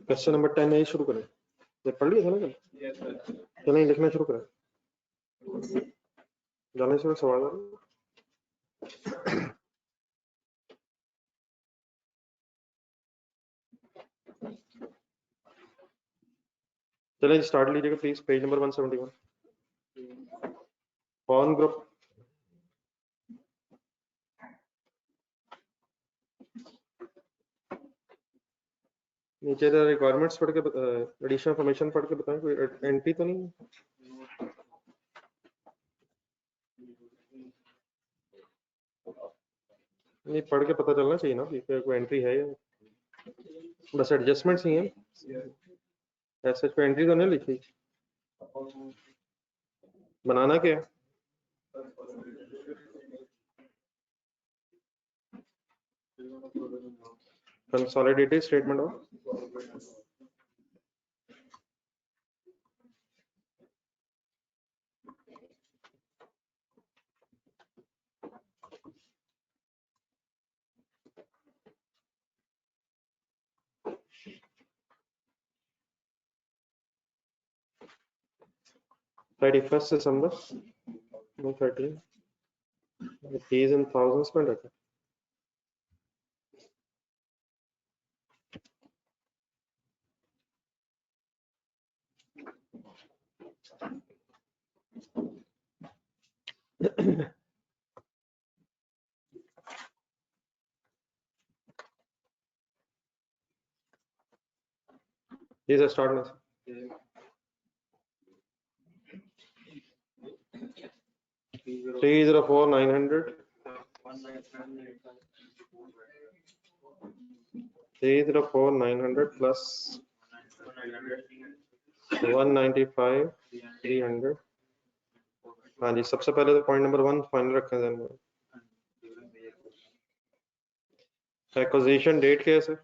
Question number 10 यही शुरू करें, ये पढ़ लिया था ना कल? चलें लिखना शुरू करें, जाने से सवाल आ रहा है। चलें स्टार्ट लीजिएगा please, page number 171 form group. नीचे रिक्वायरमेंट्स पढ़ के एडिशनल इन्फॉर्मेशन पढ़ के बताएं, कोई एंट्री तो नहीं? नहीं पढ़ के पता चलना चाहिए ना कि कोई एंट्री है या बस एडजस्टमेंट्स ही हैं, ऐसे कोई एंट्री तो नहीं लिखी। बनाना क्या है? Consolidated statement of First December 13 fees in thousands में रखा। These are start में 304,900 304,900 plus 195,300। हाँ जी, सबसे पहले तो पॉइंट नंबर 1 फाइनल रखें ध्यान में। एक्विजिशन डेट क्या है सर?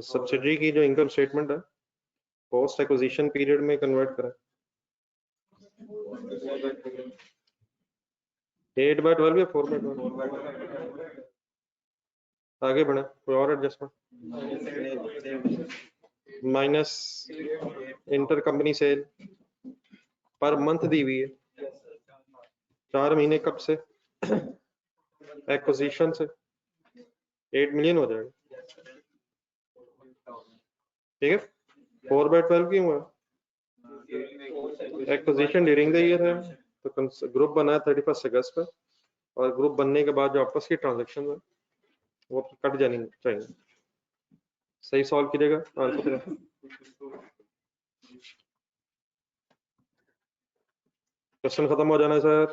सब्सिडरी की जो इनकम स्टेटमेंट है पोस्ट एक्विजिशन पीरियड में कन्वर्ट करें। 8/12 या 4/12? आगे बढ़े, कोई और adjustment? Minus inter company sale पर मंथ दी हुई है 4 महीने कब से? एक्विजिशन से 8 मिलियन हो जाएगा, ठीक है। 4/12 क्यों हुआ? एक्विजिशन ड्यूरिंग द ईयर है तो ग्रुप बना है 31 अगस्त पर, और ग्रुप बनने के बाद जो आपस की ट्रांजेक्शन है वो कट जानी चाहिए। सही सॉल्व कीजिएगा आंसर। क्वेश्चन खत्म हो जाना है sir.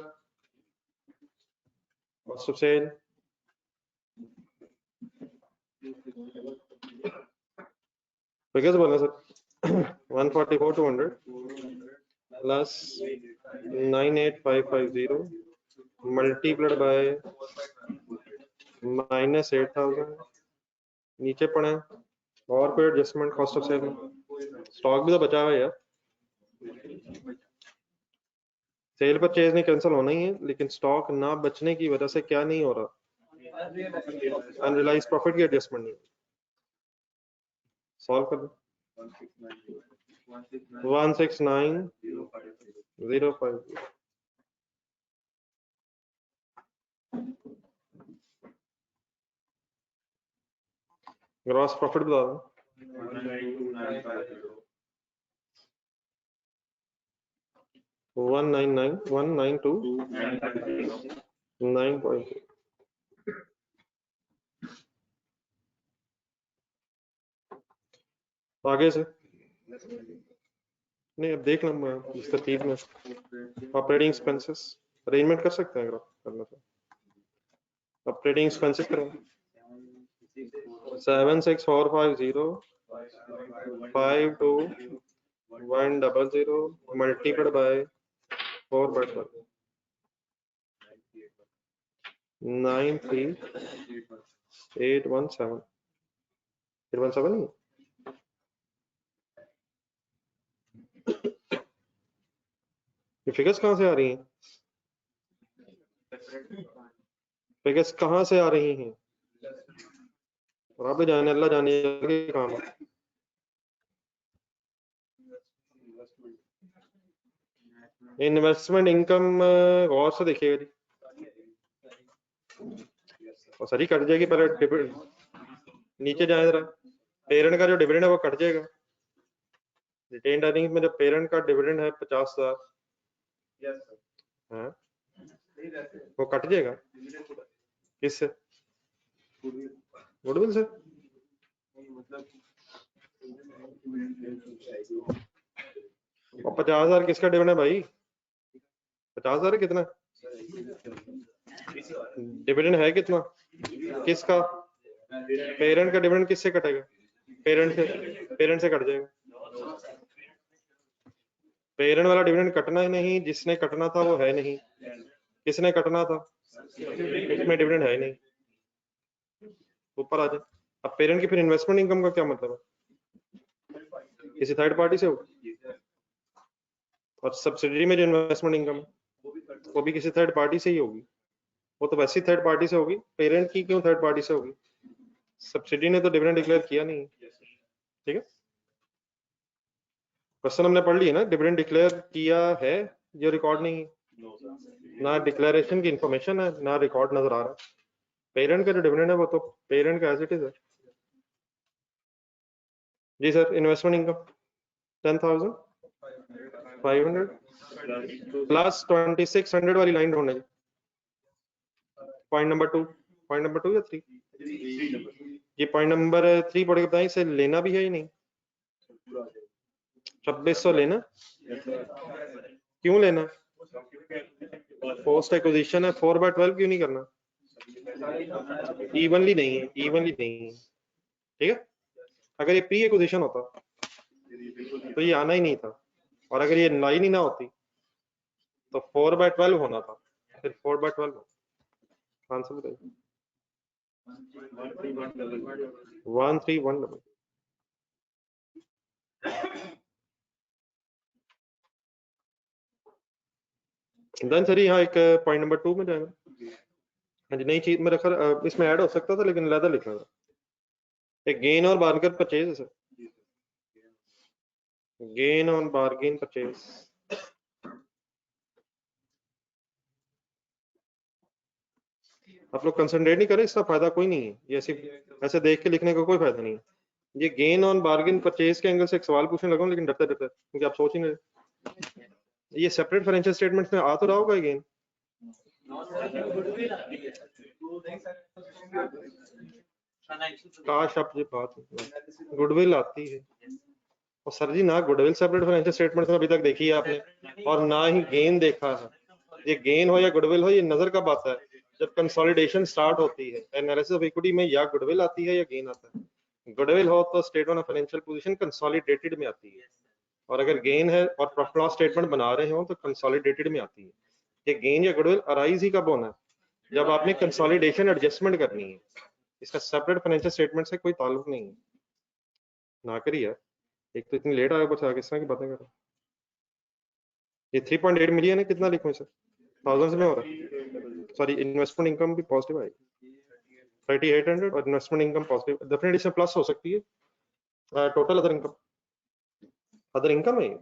Cost of sale figures बोलना सर। 144,200 plus 98,550 multiplied by -8,000। नीचे पड़े और कोई एडजस्टमेंट कॉस्ट ऑफ सेल में? स्टॉक भी तो बचा हुआ है यार, सेल परचेज नहीं कैंसिल होना ही है, लेकिन स्टॉक ना बचने की वजह से क्या नहीं हो रहा? अनरियलाइज्ड प्रॉफिट की एडजस्टमेंट नहीं। सॉल्व कर दो। 169,050 ग्रॉस प्रॉफिट बता दो। 192,9.2 आगे से नहीं, अब देख लो इस तरतीब में ऑपरेटिंग एक्सपेंसेस अरेंजमेंट कर सकते हैं अगर आप करना चाहें। ऑपरेटिंग एक्सपेंसेस करें 76,450,52,100 मल्टीप्लाइड बाय 4/12। 93817 817 ये फिगर्स कहाँ से आ रही हैं? फिगर्स कहाँ से आ रही हैं? रब जाने, अल्लाह जाने के काम है। इन्वेस्टमेंट इनकम गौर से देखिएगा जी, और सही कट जाएगी पहले डिविडेंड नीचे जाए जरा, पेरेंट का जो डिविडेंड है वो कट जाएगा। रिटेन्ड अर्निंग में जब पेरेंट का डिविडेंड है 50,000, हाँ वो कट जाएगा किससे? गुडविल से। और 50,000 किसका डिविडेंड है भाई? 50,000 कितना डिविडेंड है? कितना किसका? पेरेंट का डिविडेंड किससे कटेगा? पेरेंट से कट जाएगा। पेरेंट वाला डिविडेंड कटना ही नहीं, जिसने कटना था वो है नहीं। किसने कटना था? इसमें डिविडेंड है ही नहीं, ऊपर आ जाए। अब पेरेंट की फिर इन्वेस्टमेंट इनकम का क्या मतलब है? किसी थर्ड पार्टी से होगी, और सब्सिडी में जो इन्वेस्टमेंट इनकम है वो भी किसी थर्ड पार्टी से ही होगी। वो तो वैसी थर्ड पार्टी से होगी, पेरेंट की क्यों थर्ड पार्टी से होगी? सब्सिडी ने तो डिविडेंड डिक्लेयर किया नहीं, ठीक है। क्वेश्चन हमने पढ़ लिया ना, डिविडेंड डिक्लेयर किया है जो रिकॉर्ड नहीं है, ना डिक्लेरेशन की इंफॉर्मेशन है ना रिकॉर्ड नजर आ रहा है। पेरेंट का जो डिविडेंड है वो तो पेरेंट का एज इट इज है। जी सर, इन्वेस्टमेंट इनकम 10,500 प्लस 2600 वाली लाइन ढूंढने की। पॉइंट नंबर 2 या 3? ये पॉइंट नंबर 3 पढ़ के बताएं, इसे लेना भी है या नहीं? 2600 लेना, क्यों लेना? पोस्ट एक्विजिशन है, 4/12 क्यों नहीं करना? इवनली नहीं है, ठीक है। अगर ये प्री एक्विजिशन होता तो ये आना ही नहीं था, और अगर ये लाइन ही ना होती तो 4/12 होना था, फिर 4/12 आंसर बताइए। 13,100। देन सर यहाँ एक पॉइंट नंबर 2 में जाएगा। हाँ जी, नई चीज में रखा, इसमें ऐड हो सकता था लेकिन लेदर लिखना था। एक गेन और बार्गेन परचेज है sir, gain on bargain purchase. आप लोग कंसंट्रेट नहीं करें, इसका फायदा कोई नहीं है, ये ऐसे देख के लिखने का कोई फायदा नहीं है। ये गेन ऑन बार्गेन परचेज के एंगल से एक सवाल पूछने लगा हूं, लेकिन डरते डरते, क्योंकि आप सोच ही नहीं रहे। ये सेपरेट फाइनेंशियल स्टेटमेंट्स में आ तो रहा होगा गेन, काश आप ये बात गुडविल आती है। और सर जी ना गुडविल सेपरेट फाइनेंशियल स्टेटमेंट्स में अभी तक देखी है आपने, और ना ही गेन देखा है। ये गेन हो या गुडविल हो, ये नजर कब आता है? जब कंसोलिडेशन स्टार्ट होती है, एनालिसिस ऑफ इक्विटी में या गुडविल आती है या गेन आता है। गुडविल हो तो statement of financial position consolidated में आती है, और अगर गेन है और प्रॉफिट लॉस स्टेटमेंट बना रहे हो तो कंसोलिडेटेड में आती है। ये गेन या गुडविल अराइज ही कब होना है? जब आपने कंसोलिडेशन एडजस्टमेंट करनी है। इसका सेपरेट फाइनेंशियल स्टेटमेंट से कोई ताल्लुक नहीं है। ना करिए, एक तो इतनी लेट आया, कुछ किस तरह की बातें कर रहे हैं। ये 3.8 मिलियन है, कितना लिखूं इसे? थाउजेंड्स में हो रहा है। सॉरी, इन्वेस्टमेंट इनकम भी पॉजिटिव आएगी 3800, और इन्वेस्टमेंट इनकम पॉजिटिव, डेफिनेटली इसमें प्लस हो सकती है। टोटल अदर इनकम है ये।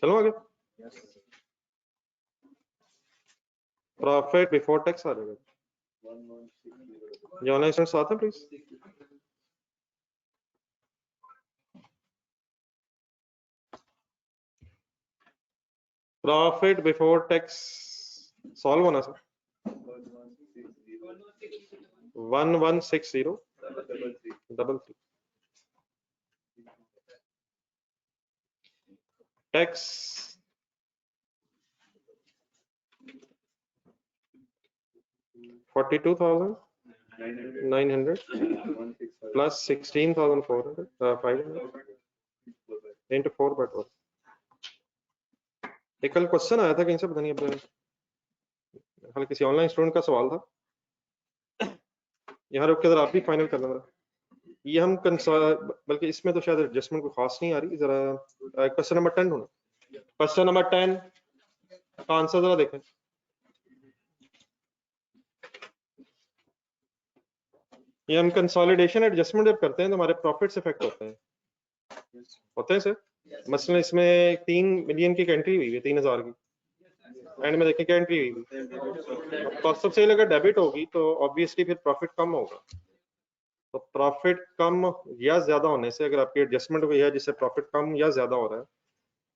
चलो आगे, प्रॉफिट बिफोर टैक्स आ जाएगा। जो ऑनलाइन स्टूडेंट्स आते हैं please. Profit before tax solve होना सर। 116033 टैक्स 42,900 plus 16,400 500 into 4/12 एक कल क्वेश्चन आया था कहीं से, पता नहीं अब कल किसी ऑनलाइन स्टूडेंट का सवाल था, यहाँ रुक के जरा आप भी फाइनल कर लेना। ये हम बल्कि इसमें तो शायद एडजस्टमेंट को खास नहीं आ रही, जरा क्वेश्चन नंबर 10 होना, क्वेश्चन नंबर 10 का आंसर जरा देखें। ये हम कंसोलिडेशन एडजस्टमेंट जब करते हैं तो हमारे प्रॉफिट्स इफेक्ट होते हैं सर। मसलन इसमें 3 मिलियन की एंट्री हुई है, 3000 की, एंड में देखें क्या एंट्री हुई, कॉस्ट ऑफ सेल अगर डेबिट होगी तो ऑब्वियसली फिर प्रॉफिट कम होगा। तो प्रॉफिट कम या ज्यादा होने से अगर आपकी एडजस्टमेंट हुई है जिससे प्रॉफिट कम या ज्यादा हो रहा है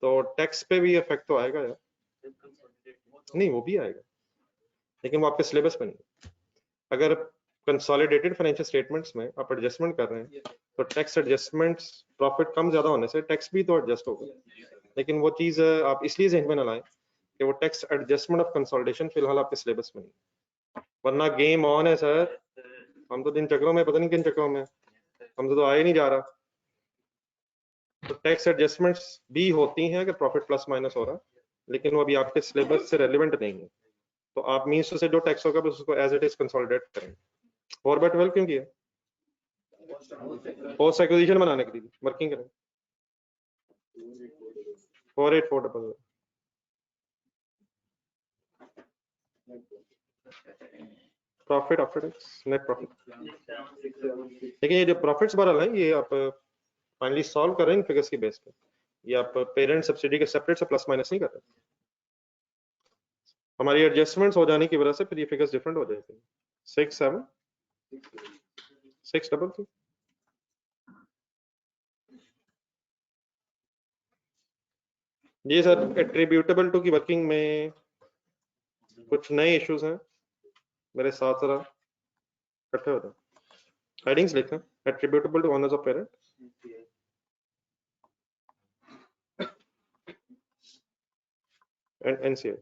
तो टैक्स पे भी इफेक्ट तो आएगा यार। नहीं वो भी आएगा, लेकिन वो आपके सिलेबस में नहीं। अगर कंसोलिडेटेड फाइनेंशियल स्टेटमेंट्स में आप एडजस्टमेंट कर रहे हैं तो टैक्स एडजस्टमेंट्स प्रॉफिट कम ज्यादा होने से टैक्स भी तो एडजस्ट होगा, लेकिन वो चीज आप इसलिए ज़हन में ना लाएं कि वो टैक्स एडजस्टमेंट ऑफ कंसोलिडेशन फिलहाल आपके सिलेबस में नहीं, वरना गेम ऑन है सर। हम तो दिन चक्रों में, पता नहीं किन चक्रों में, हमसे तो आया नहीं जा रहा। तो टैक्स एडजस्टमेंट्स भी होती हैं अगर प्रॉफिट प्लस माइनस हो रहा है, लेकिन वो अभी आपके सिलेबस से रेलिवेंट नहीं है। तो आप मीन्स से जो टैक्स होगा बस उसको एज इट इज कंसोलिडेट करें। 4/12 क्यों किया? पोस्ट एक्विजिशन बनाने के लिए वर्किंग करें। 48400 profit after tax, net profit. देखिए ये जो प्रॉफिट्स बहरहाल है ये आप फाइनली सॉल्व कर रहे हैं फिगर्स की बेस पे, ये आप पेरेंट सब्सिडी के सेपरेट से प्लस माइनस नहीं कर रहे। हमारी एडजस्टमेंट्स हो जाने की वजह से फिर ये फिगर्स डिफरेंट हो जाएंगे। 673 जी सर। एट्रीब्यूटेबल टू की वर्किंग में कुछ नए इश्यूज हैं, मेरे साथ जरा इकट्ठे होते हैं। हेडिंग्स लिखें, attributable to owners of parent, and NCI.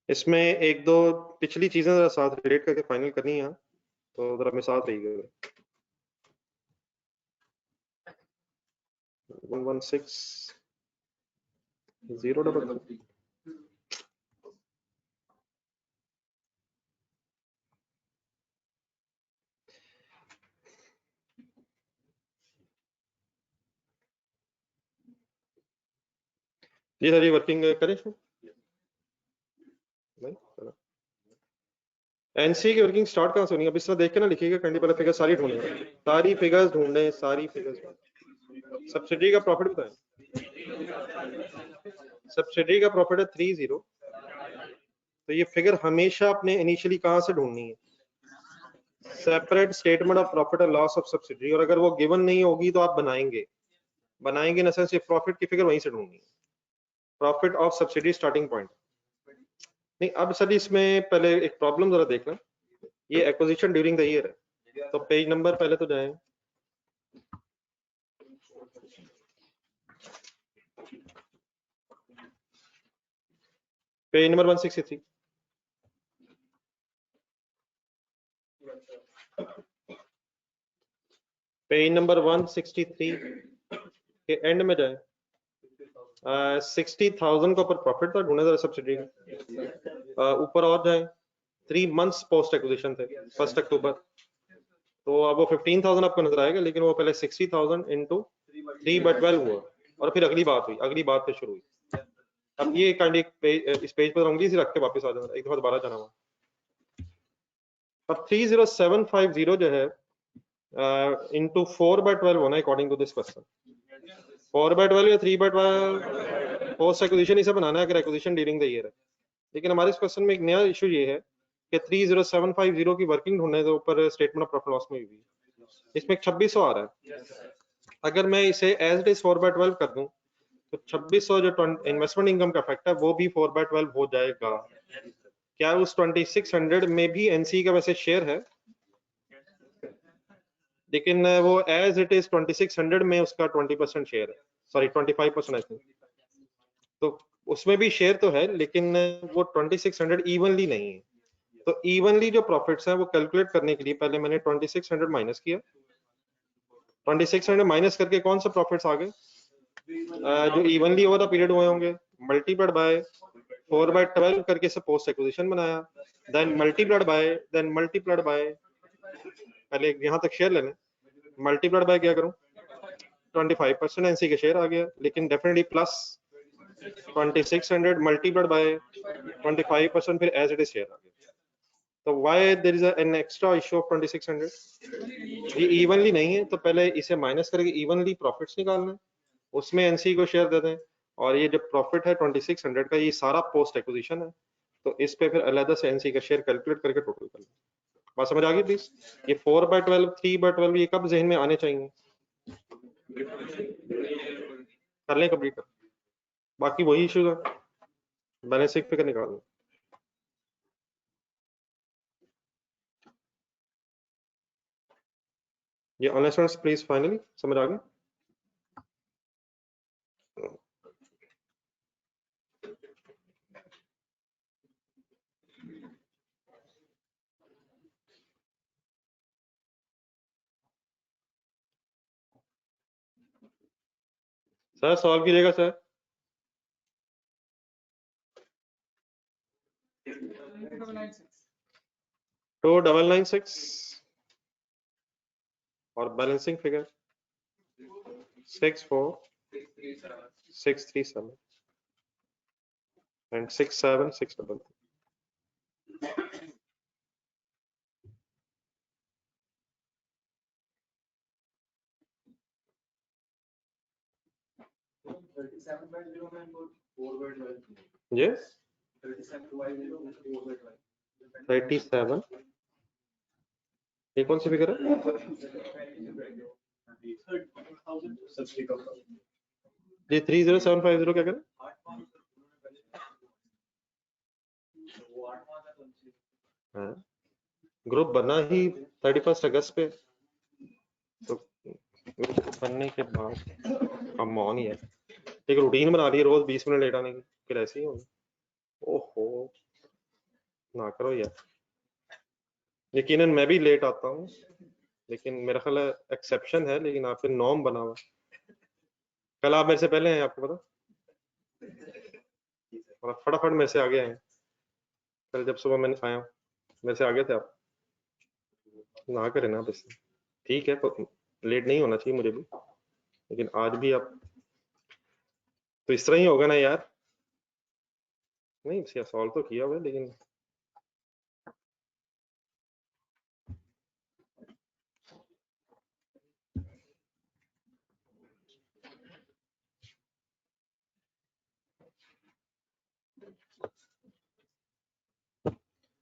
इसमें एक दो पिछली चीजें जरा साथ रिलेट करके फाइनल करनी है, तो जरा मेरे साथ रहिएगा। 116033 जी सर, ये वर्किंग करें इसमें नहीं? एनसी की वर्किंग स्टार्ट कहाँ से होनी है? अब इस तरह देख के ना लिखिएगा, कंडी पहले फिगर सारी ढूंढे, सारी फिगर्स ढूंढे, सारी फिगर्स। सब्सिडी का प्रॉफिट बताएं। सब्सिडी का प्रॉफिट है 30, तो ये फिगर हमेशा आपने इनिशियली कहाँ से ढूंढनी है? Separate statement of profit and loss of subsidy, और अगर वो गिवन नहीं होगी तो आप बनाएंगे इन सेंस ये प्रॉफिट की फिगर वहीं से ढूंढनी है, profit of subsidy starting point. नहीं अब सर इसमें पहले एक प्रॉब्लम जरा देखना, ये एक्विजिशन ड्यूरिंग द ईयर है, तो पेज नंबर पहले तो जाएं, पेज नंबर 163। पेज नंबर 163 के एंड में जाए, 60,000 का ऊपर प्रॉफिट था, ढूंढे जरा सब्सिडी का। ऊपर और जाए, 3 मंथ्स पोस्ट एक्विजिशन थे 1 अक्टूबर, तो अब वो 15,000 आपको नजर आएगा, लेकिन वो पहले 60,000 इंटू 3/12 हुआ, और फिर अगली बात हुई, अगली बात पे शुरू हुई। अब ये काइंड इस पेज पर उंगली से रख के वापस आ जाना, एक दफा दोबारा जाना हुआ। अब 30750 जो है इंटू 4/12 होना अकॉर्डिंग टू दिस क्वेश्चन। 4/12 या 3/12 पोस्ट एक्विजिशन इसे बनाना है अगर एक्विजिशन ड्यूरिंग द ईयर है, लेकिन हमारे इस क्वेश्चन में एक नया इशू ये है कि 30750 की वर्किंग ढूंढने के ऊपर स्टेटमेंट ऑफ प्रॉफिट लॉस में हुई, इसमें 2600 आ रहा है। अगर मैं इसे एज इट इज 4/12 कर दूं तो 2600 जो इन्वेस्टमेंट इनकम का इफेक्ट है वो भी 4/12 हो जाएगा। क्या उस 2600 में भी एनसी का वैसे शेयर है, लेकिन वो एज इट इज 2600 में उसका 20% शेयर है, सॉरी 25% आई थिंक, तो उसमें भी शेयर तो है लेकिन वो 2600 इवनली नहीं है। तो इवनली जो प्रॉफिट्स हैं वो कैलकुलेट करने के लिए पहले मैंने 2600 माइनस किया, 2600 माइनस करके कौन से प्रॉफिट्स आ गए जो इवनली ओवर द पीरियड हुए होंगे, मल्टीप्लाइड बाय 4/12 करके से पोस्ट एक्विजिशन बनाया, देन मल्टीप्लाइड बाय पहले यहाँ तक शेयर लेने, मल्टीप्लाइड बाय क्या करूं 25% एनसी के शेयर आ गया, लेकिन डेफिनेटली प्लस 2600 मल्टीप्लाइड बाय 25% फिर एज इट इज शेयर आ गया। तो why there is an extra issue of 2600, ये इवनली नहीं है, तो पहले इसे माइनस करके इवनली प्रॉफिट्स निकालना है, उसमें एनसी को शेयर दे दें, और ये जो प्रॉफिट है 2600 का ये सारा पोस्ट एक्विजिशन है, तो इस पे फिर अलग से एनसी का शेयर कैलकुलेट करके टोटल कर लें। बात समझ आ गई प्लीज? ये 4/12 3/12 ये कब जहन में आने चाहिए, कर लें कंप्लीट कर, बाकी वही इश्यूज है, बैलेंसिंग फिगर निकालना। ये ऑनलाइन स्टूडेंट्स प्लीज फाइनली समझ आ गई? सर सॉल्व कीजिएगा सर। 2996 और बैलेंसिंग फिगर 64637 and 67633। yes 37 ये कौन सी फिगर है? जी 30750 क्या करें? ग्रुप बना ही 31 अगस्त पे, तो ग्रुप बनने के बाद हम ऑन ही है, एक रूटीन बना ली रोज 20 मिनट लेट आने की, फिर ऐसे ही होगा। ओहो ना करो यार, यकीनन मैं भी लेट आता हूँ, लेकिन मेरा ख्याल है एक्सेप्शन है, लेकिन आपके नॉर्म बना हुआ। कल आप मेरे से पहले हैं, आपको पता, फटाफट मेरे से आगे आए। कल जब सुबह मैंने आया मेरे से आगे थे आप, ना करें ना बस, ठीक है तो लेट नहीं होना चाहिए मुझे भी, लेकिन आज भी आप तो इस तरह ही होगा ना यार। नहीं सॉल्व तो किया हुआ है, लेकिन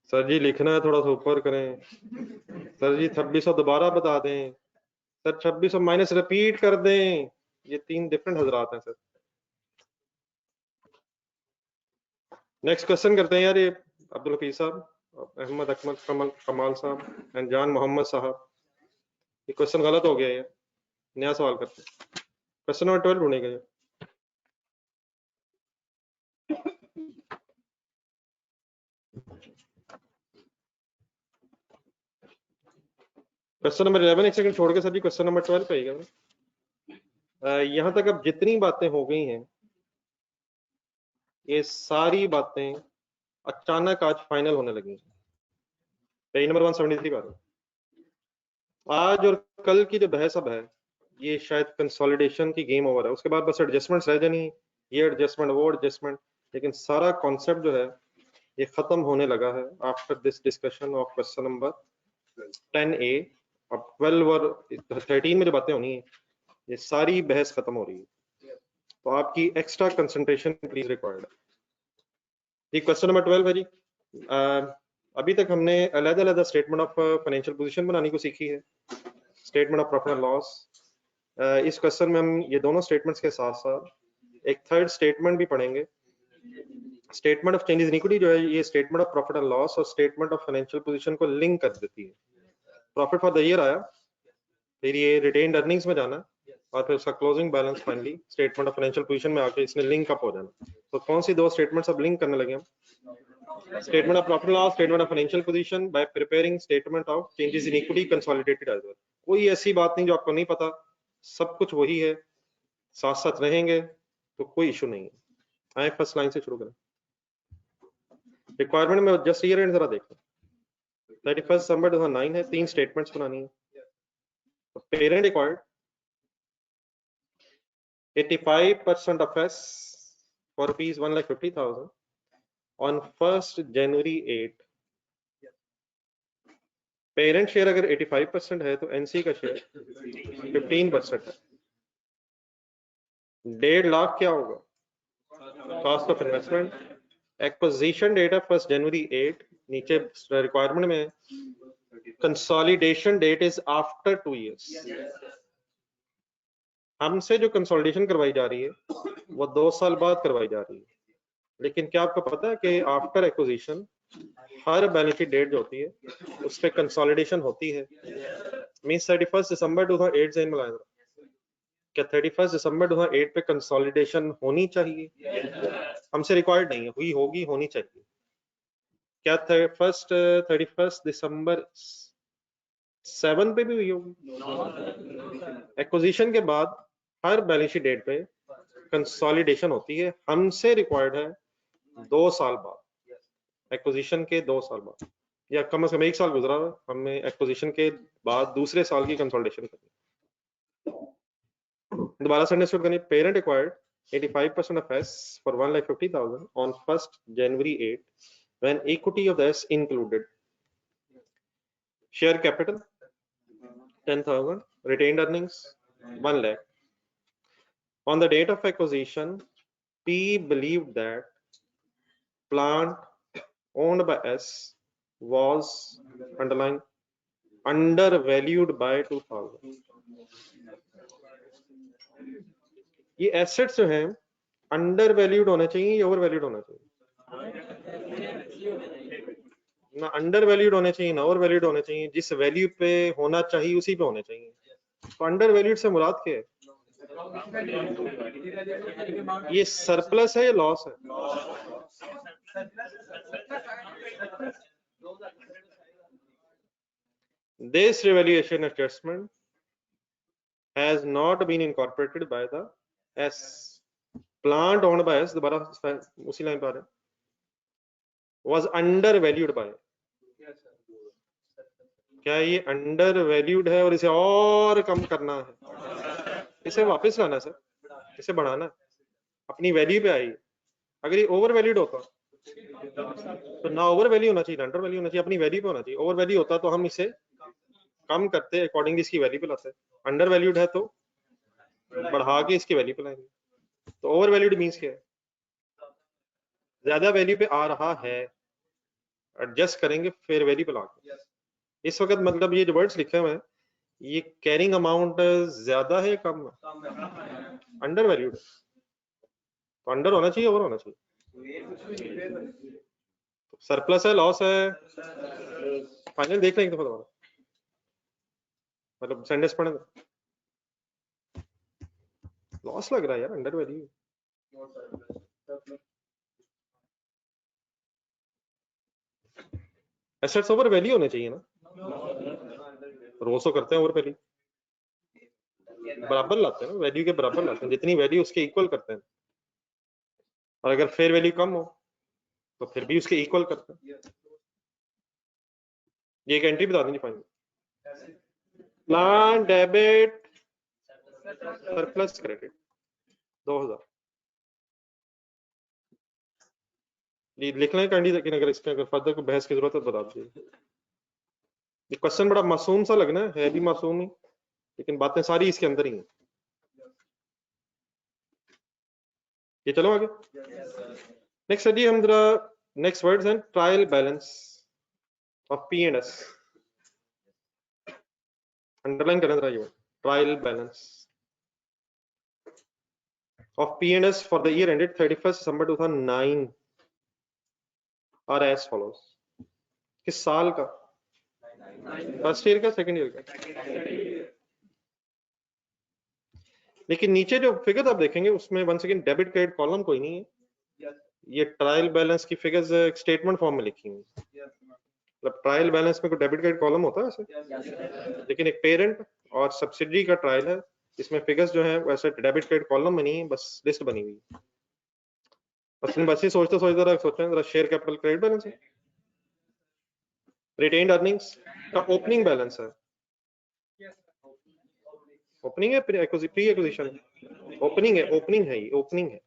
सर जी लिखना है थोड़ा सा ऊपर करें। सर जी 2600 दोबारा बता दें। सर 2600 माइनस रिपीट कर दें। ये 3 डिफरेंट हजरात हैं सर। नेक्स्ट क्वेश्चन करते हैं यार, ये अब्दुल हफीज साहब, अहमद अकमल कमाल साहब एंड जान मोहम्मद साहब, ये क्वेश्चन गलत हो गया है, नया सवाल करते हैं। क्वेश्चन नंबर 12 ढूंढेगा ये। क्वेश्चन नंबर 11 एक सेकंड छोड़ के सर जी क्वेश्चन नंबर 12 पे आइएगा। यहाँ तक अब जितनी बातें हो गई हैं, ये सारी बातें अचानक आज फाइनल होने लगी। पेज नंबर 173 पर आज और कल की जो बहस अब है, ये शायद कंसोलिडेशन की गेम ओवर है, उसके बाद बस एडजस्टमेंट्स रह जानी, ये एडजस्टमेंट वो एडजस्टमेंट, लेकिन सारा कॉन्सेप्ट जो है ये खत्म होने लगा है after this discussion of question number 10A। अब 12 और 13 में जो बातें होनी है, ये सारी बहस खत्म हो रही है, तो आपकी एक्स्ट्रा कंसंट्रेशन प्लीज रिक्वायर्ड है। जी क्वेश्चन नंबर 12 है जी। अभी तक हमने अलग-अलग स्टेटमेंट ऑफ फाइनेंशियल पोजीशन बनाने को सीखी है, statement of profit and loss. इस क्वेश्चन में हम ये दोनों स्टेटमेंट्स के साथ साथ एक थर्ड स्टेटमेंट भी पढ़ेंगे। Statement of changes in equity जो है, ये statement of profit and loss और स्टेटमेंट ऑफ फाइनेंशियल पोजीशन को लिंक कर देती है। प्रॉफिट फॉर द ईयर आया, फिर ये रिटेन्ड अर्निंग्स में जाना, और फिर उसका closing balance finally statement of financial position में आके इसने लिंक अप हो जाना। तो कौन सी दो स्टेटमेंट्स अब लिंक करने लगे हम? Statement of profit loss, statement of financial position by preparing statement of changes in equity consolidated as well. कोई ऐसी बात नहीं जो आपको नहीं पता, सब कुछ वही है, साथ साथ रहेंगे तो कोई इशू नहीं है। आए फर्स्ट लाइन से शुरू करें। रिक्वायरमेंट में जस्ट ईयर एंड जरा देखो, 31 दिसंबर 2009 है, 3 स्टेटमेंट्स बनानी है। Parent required 85% of S for rupees 1,50,000 on 1st January 8। Parent share अगर 85% है तो एनसी का शेयर 15% है। 1.5 लाख क्या होगा cost of investment. Acquisition date of 1st January 8, नीचे रिक्वायरमेंट में consolidation date is after 2 years। हमसे जो कंसोलिडेशन करवाई जा रही है वो 2 साल बाद करवाई जा रही है, लेकिन क्या आपको पता है कि आफ्टर एक्विजिशन हर बैलेंस शीट डेट जो होती है उस पे कंसोलिडेशन होती है। मींस 31 दिसंबर 2008 से मिलाया, क्या 31 दिसंबर 2008 पे कंसोलिडेशन होनी चाहिए? हमसे रिक्वायर्ड नहीं है, हुई होगी, होनी चाहिए। क्या 31 दिसंबर 7 पे भी हुई होगी? एक्विजिशन के बाद हर बैलेंस शीट डेट पे कंसोलिडेशन होती है, हमसे रिक्वायर्ड है 2 साल बाद, एक्विजिशन के 2 साल बाद, या कम से कम 1 साल गुजरा है, हमें एक्विजिशन के बाद दूसरे साल की कंसोलिडेशन करनी। दोबारा से अंडरस्टूड करें। Parent acquired 85% of S for 1,50,000 on 1st January 8 when equity of the S included share capital 10,000, retained earnings 1 lakh. On the date of acquisition, P believed that plant owned by S was underlying undervalued by 2,000। ये assets जो हैं under valued होने चाहिए या over valued होना चाहिए? ना under valued होने चाहिए ना ओवर वैल्यूड होने चाहिए, जिस वैल्यू पे होना चाहिए उसी पे होने चाहिए। तो अंडर वैल्यूड से मुराद क्या है? ये सरप्लस है या लॉस है? This revaluation adjustment has not been incorporated by the S plant owned by S, दोबारा उसी लाइन पर आ रहे हैं, was undervalued by। क्या ये अंडर वैल्यूड है और इसे और कम करना है? इसे वापस लाना है सर, इसे बढ़ाना है, अपनी वैल्यू पे आई। अगर ये ओवर वैल्यूड होता तो ना ओवर वैल्यू होना चाहिए ना अंडर वैल्यू होना चाहिए, अपनी वैल्यू पे होना चाहिए। ओवर वैल्यू होता तो हम इसे कम करते, अकॉर्डिंगली इसकी वैल्यू पे लाते। अंडर वैल्यूड है तो बढ़ा के इसकी वैल्यू पे लाएंगे। तो ओवर वैल्यूड मींस क्या है? ज्यादा वैल्यू पे आ रहा है, एडजस्ट करेंगे फेयर वैल्यू पे लाके। इस वक्त मतलब ये जो वर्ड्स लिखे हुए हैं, ये कैरिंग अमाउंट ज्यादा है कम है? Under valued. तो अंडर होना चाहिए ओवर होना चाहिए? तो सरप्लस है लॉस है? फाइनल देख लेंगे दोबारा, मतलब सेंटेंस पढ़े। लॉस लग रहा है यार, under value. Assets over value होने चाहिए ना, रोसो करते हैं ओवर वैल्यू, बराबर लाते हैं ना, वैल्यू के बराबर लाते हैं, जितनी वैल्यू उसके इक्वल करते हैं। और अगर फेयर वैल्यू कम हो तो फिर भी उसके इक्वल करते हैं। ये एक एंट्री बता देंगे final. Plan debit surplus credit 2000 लिख लें कैंडी, लेकिन अगर इसमें अगर फर्दर को बहस की जरूरत है तो बता दीजिए। ये क्वेश्चन बड़ा मासूम सा लगना है भी मासूम ही, लेकिन बातें सारी इसके अंदर ही हैं। ये चलो आगे। नेक्स्ट स्टडी हम जरा नेक्स्ट वर्ड्स हैं, trial balance of P and S. Underline करना जरा ये trial balance of P&S for the year ended 31st December 2009 are as follows। किस साल का? फर्स्ट ईयर का, सेकंड ईयर का? लेकिन नीचे जो फिगर आप देखेंगे उसमें one second debit credit column कोई नहीं है, ये ट्रायल बैलेंस की फिगर्स स्टेटमेंट फॉर्म में लिखी हुई, मतलब ट्रायल बैलेंस में कोई डेबिट क्रेडिट कॉलम होता है ऐसे, लेकिन एक पेरेंट और सब्सिडरी का ट्रायल है, इसमें फिगर्स जो है वैसे डेबिट क्रेडिट कॉलम बनी है, बस लिस्ट बनी हुई है। बस ये सोचते सोचते जरा शेयर कैपिटल क्रेडिट बैलेंस है, रिटेन्ड अर्निंग्स का ओपनिंग बैलेंस है, ओपनिंग है प्री एक्विजिशन, ओपनिंग है ये ओपनिंग है।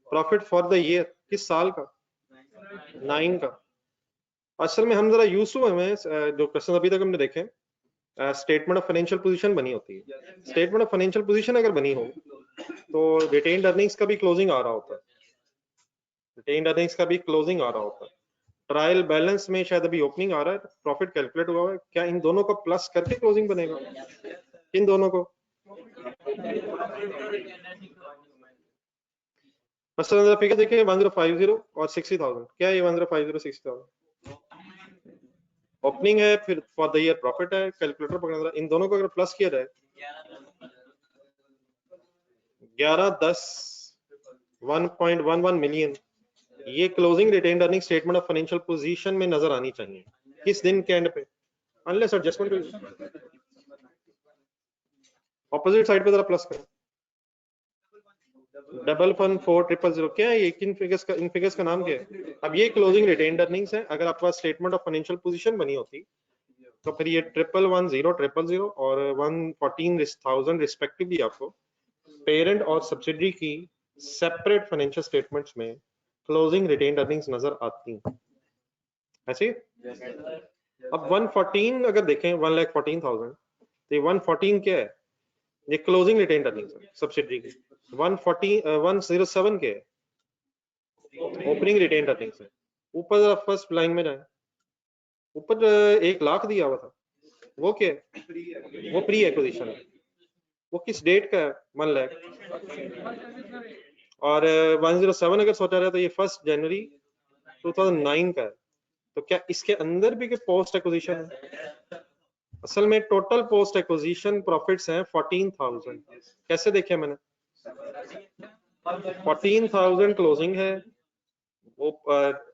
प्रॉफिट फॉर द ईयर किस साल का, 9 का। असल में हम जरा यूज टू हमें जो क्वेश्चन अभी तक हमने देखे, स्टेटमेंट ऑफ फाइनेंशियल पोजीशन बनी होती है, स्टेटमेंट ऑफ फाइनेंशियल पोजीशन अगर बनी हो तो रिटेन्ड अर्निंग्स का भी क्लोजिंग आ रहा होता है, रिटेन्ड अर्निंग्स का भी क्लोजिंग आ रहा होता है। ट्रायल बैलेंस में शायद अभी ओपनिंग आ रहा है, प्रॉफिट कैलकुलेट हुआ है, क्या इन दोनों को प्लस करके क्लोजिंग बनेगा, इन दोनों को। मसलन फिगर देखिए 1050 और 60,000, क्या है ये 1050 60,000 ओपनिंग है, फिर फॉर द ईयर प्रॉफिट है, कैलकुलेटर पकड़ा, इन दोनों को अगर प्लस किया जाए 1110 1.11 मिलियन, ये closing retained earning statement of financial position में नजर आनी चाहिए किस दिन के एंड पे, अनलेस एडजस्टमेंट ऑपोजिट साइड पे जरा प्लस करें, 114,000 क्या है ये, इन फिगर्स का नाम क्या है। अब ये क्लोजिंग रिटेन्ड अर्निंग्स है, अगर आपके पास स्टेटमेंट ऑफ फाइनेंशियल पोजीशन बनी होती तो फिर ये 111,000 और 114,000 रिस्पेक्टिवली आपको पेरेंट और सब्सिडरी की सेपरेट फाइनेंशियल स्टेटमेंट्स में क्लोजिंग रिटेन्ड अर्निंग्स नजर आती हैं ऐसे। अब 114 अगर देखें 1,14,000, तो 114 क्या है, ये क्लोजिंग रिटेन्ड अर्निंग्स है सब्सिडरी की। 107 के ओपनिंग रिटेन्ड अर्निंग्स है। ऊपर फर्स्ट लाइन में जाए, ऊपर 1 लाख दिया हुआ था, वो क्या है, वो प्री एक्विजिशन है, वो किस डेट का है, 1 लाख। और 107 अगर सोचा जाए तो ये 1 जनवरी 2009 का है, तो क्या इसके अंदर भी पोस्ट एक्विजिशन है। असल में टोटल पोस्ट एक्विजिशन प्रॉफिट्स हैं 14,000, कैसे देखे मैंने, 14,000 क्लोजिंग है, वो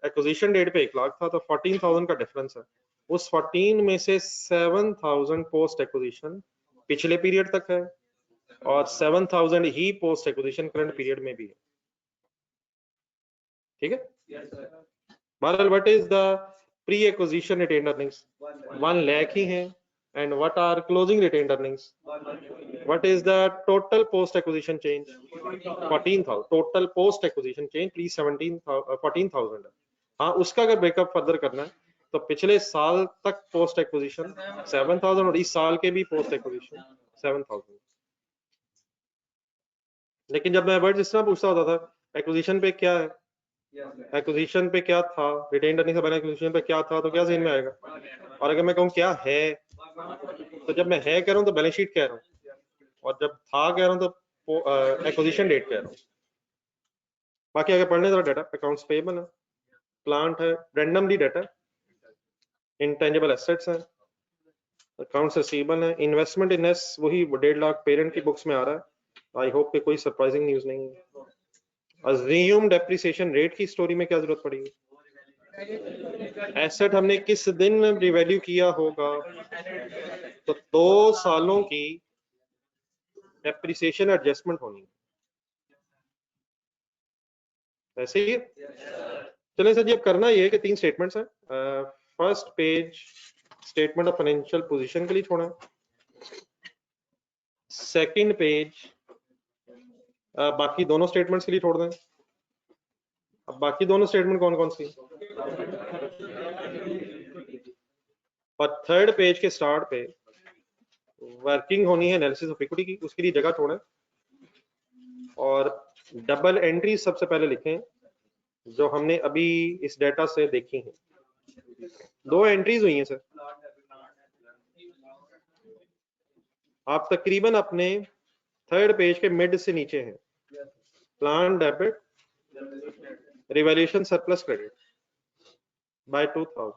एक्विजिशन डेट पे 1 लाख था, तो 14,000 का डिफरेंस है। उस 14 में से 7,000 पोस्ट एक्विजिशन पिछले पीरियड तक है, और 7,000 ही पोस्ट एक्विजिशन करंट पीरियड में भी है, ठीक है। बहरहाल what is the pre acquisition retained earnings, 1 lakh ही है, and what are closing retained earnings, what is the total post acquisition change, 14,000 total post acquisition change please 14,000। हाँ, उसका अगर ब्रेकअप फर्दर करना है तो पिछले साल तक पोस्ट एक्विजिशन 7,000 और इस साल के भी पोस्ट एक्विजिशन 7,000। लेकिन जब मैं वर्ड जिस तरह पूछता होता था एक्विजिशन पे क्या है, एक्विजिशन पे क्या था, रिटेन्ड अर्निंग से पहले एक्विजिशन पे क्या था, तो क्या ज़हन में आएगा। और अगर मैं कहूँ क्या है, तो जब मैं है कह रहा हूँ तो बैलेंस शीट कह रहा हूँ, और जब था कह रहा हूँ तो एक्विजिशन डेट कह रहा हूँ। बाकी अगर पढ़ने जरा डाटा, अकाउंट्स पेबल है, प्लांट है, रैंडमली डाटा, इंटेंजिबल एसेट्स है, अकाउंट्स रिसीवेबल है, इन्वेस्टमेंट इन एस वही 1.5 लाख पेरेंट की बुक्स में आ रहा है। आई होप कि कोई सरप्राइजिंग न्यूज नहीं है। अज्यूम डेप्रिसिएशन रेट की स्टोरी में क्या जरूरत पड़ेगी, एसेट हमने किस दिन रिवैल्यू किया होगा, तो 2 सालों की डेप्रिसिएशन एडजस्टमेंट होनी है, ऐसे ही। चलिए सर जी, अब करना ये है कि 3 स्टेटमेंट्स हैं। First page statement of financial position के लिए छोड़ा, सेकंड पेज बाकी दोनों स्टेटमेंट्स के लिए छोड़ दें। अब बाकी दोनों स्टेटमेंट कौन कौन सी, और थर्ड पेज के स्टार्ट पे वर्किंग होनी है एनालिसिस ऑफ इक्विटी की, उसके लिए जगह छोड़ें, और डबल एंट्री सबसे पहले लिखें जो हमने अभी इस डेटा से देखी हैं। 2 एंट्रीज हुई हैं सर, आप तकरीबन अपने थर्ड पेज के मिड से नीचे हैं। Plan debit revaluation surplus credit by 2,000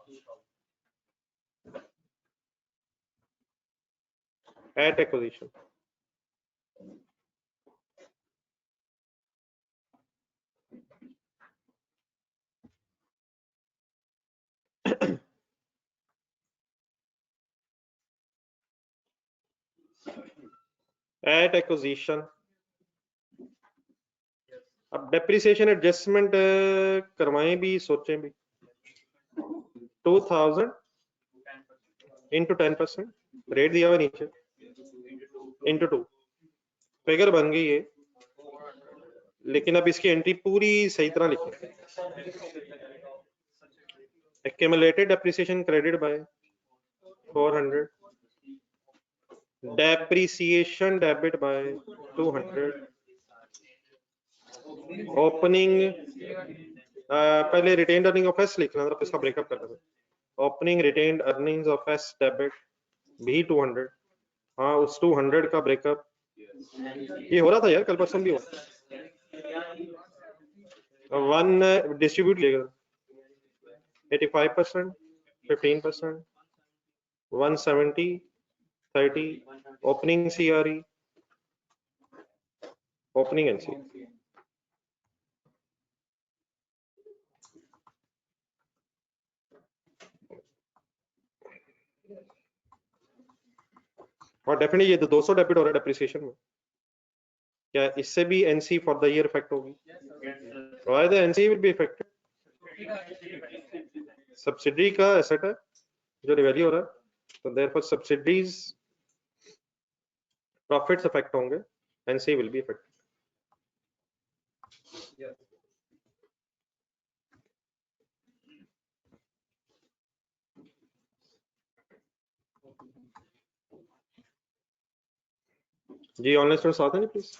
at acquisition. At acquisition. अब डेप्रिसिएशन एडजस्टमेंट करवाएं भी सोचें भी 2000 इंटू 10%, रेट दिया हुआ नीचे, इंटू 2, फिगर बन गई है। लेकिन अब इसकी एंट्री पूरी सही तरह लिखें। Accumulated depreciation credit by 400, depreciation debit bye 200, opening पहले रिटेन्ड अर्निंग ऑफ एस लिखना था, इसका ब्रेकअप करना था। Opening retained earnings of S debit भी 200। हाँ, उस 200 का ब्रेकअप ये हो रहा था यार, कल परसों भी हो। 1 डिस्ट्रीब्यूट लेगा 85%, 15%, 170, 30, ओपनिंग CRE, ओपनिंग NC। और डेफिनेटली ये तो 200 डेबिट हो रहा है डेप्रिसिएशन में, क्या इससे भी NC for the year effect होगी? Why the NC will be affected? Subsidy का एसेट है जो रिवैल्यू हो रहा है, तो देयरफॉर सब्सिडीज प्रॉफिट्स अफेक्ट होंगे, NC will be affected. जी ऑनलाइन स्टूडेंट्स आते हैं प्लीज।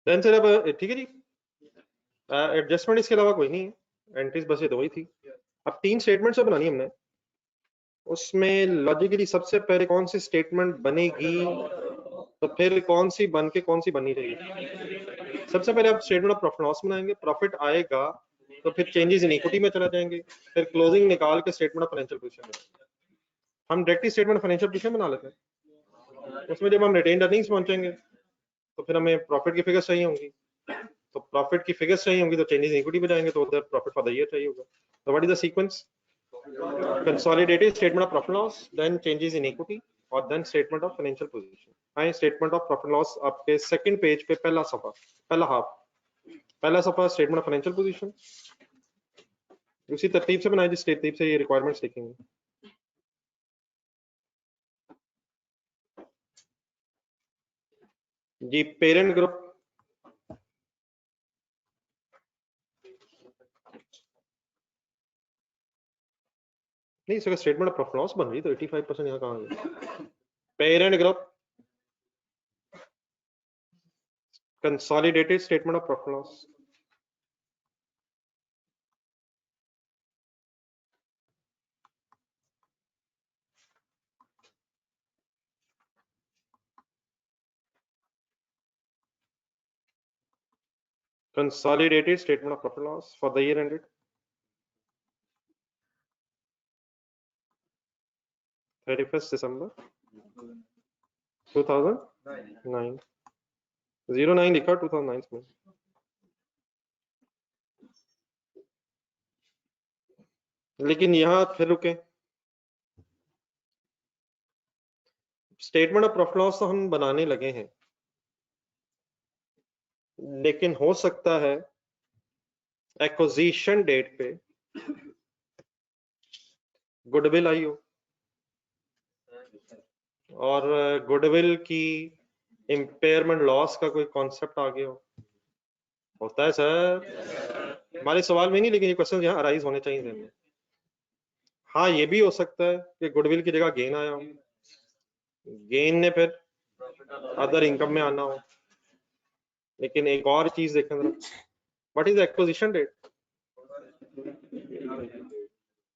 देन सर अब ठीक है जी, एडजस्टमेंट इसके अलावा कोई नहीं है, एंट्रीज बस ये दो ही थी। अब 3 स्टेटमेंट्स बनानी है हमने, उसमें लॉजिकली सबसे पहले कौन सी स्टेटमेंट बनेगी, तो फिर कौन सी बन के कौन सी बननी चाहिए। सबसे पहले आप स्टेटमेंट ऑफ प्रॉफिट लॉस बनाएंगे, प्रॉफिट आएगा तो फिर चेंजेस इन इक्विटी में चला जाएंगे, फिर क्लोजिंग निकाल के स्टेटमेंट ऑफ फाइनेंशियल पोजीशन में हम डायरेक्टली स्टेटमेंट फाइनेंशियल पोजीशन बना लेते हैं। उसमें जब हम रिटेन्ड अर्निंग्स पहुंचेंगे तो फिर हमें प्रॉफिट की फिगर्स चाहिए होंगी, तो प्रॉफिट की फिगर्स चाहिए होंगी तो चेंजेस इन इक्विटी में जाएंगे, तो उधर प्रॉफिट फॉर द ईयर चाहिए होगा। तो what is the sequence? Consolidated statement of profit loss, then changes in equity, और then statement of financial position. हां, स्टेटमेंट ऑफ प्रॉफिट लॉस आपके सेकंड पेज पे पहला सफा, पहला हाफ, पहला सफा स्टेटमेंट ऑफ फाइनेंशियल पोजीशन। उसी तरतीब से बनाए, जिस तरतीब से ये रिक्वायरमेंट्स लिखेंगे। जी पेरेंट ग्रुप नहीं, इसका स्टेटमेंट ऑफ प्रॉफिट लॉस बन रही तो 85% यहाँ कहाँ है? Parent group consolidated statement of profit loss, consolidated statement of profit loss for the year ended 31st December 2009, 09 लिखा 2009 में। लेकिन यहाँ फिर रुके, स्टेटमेंट ऑफ प्रॉफिट लॉस तो हम बनाने लगे हैं, लेकिन हो सकता है एक्विजिशन डेट पे गुडविल आई हो, और गुडविल की इम्पेयरमेंट लॉस का कोई कॉन्सेप्ट आ गया हो। होता है सर, हमारे सवाल में नहीं, लेकिन ये क्वेश्चन यहाँ अराइज होने चाहिए। हाँ, ये भी हो सकता है कि गुडविल की जगह गेन आया हो, गेन ने फिर अदर इनकम में आना हो। लेकिन एक और चीज देखें जरा, व्हाट इज एक्विजिशन डेट?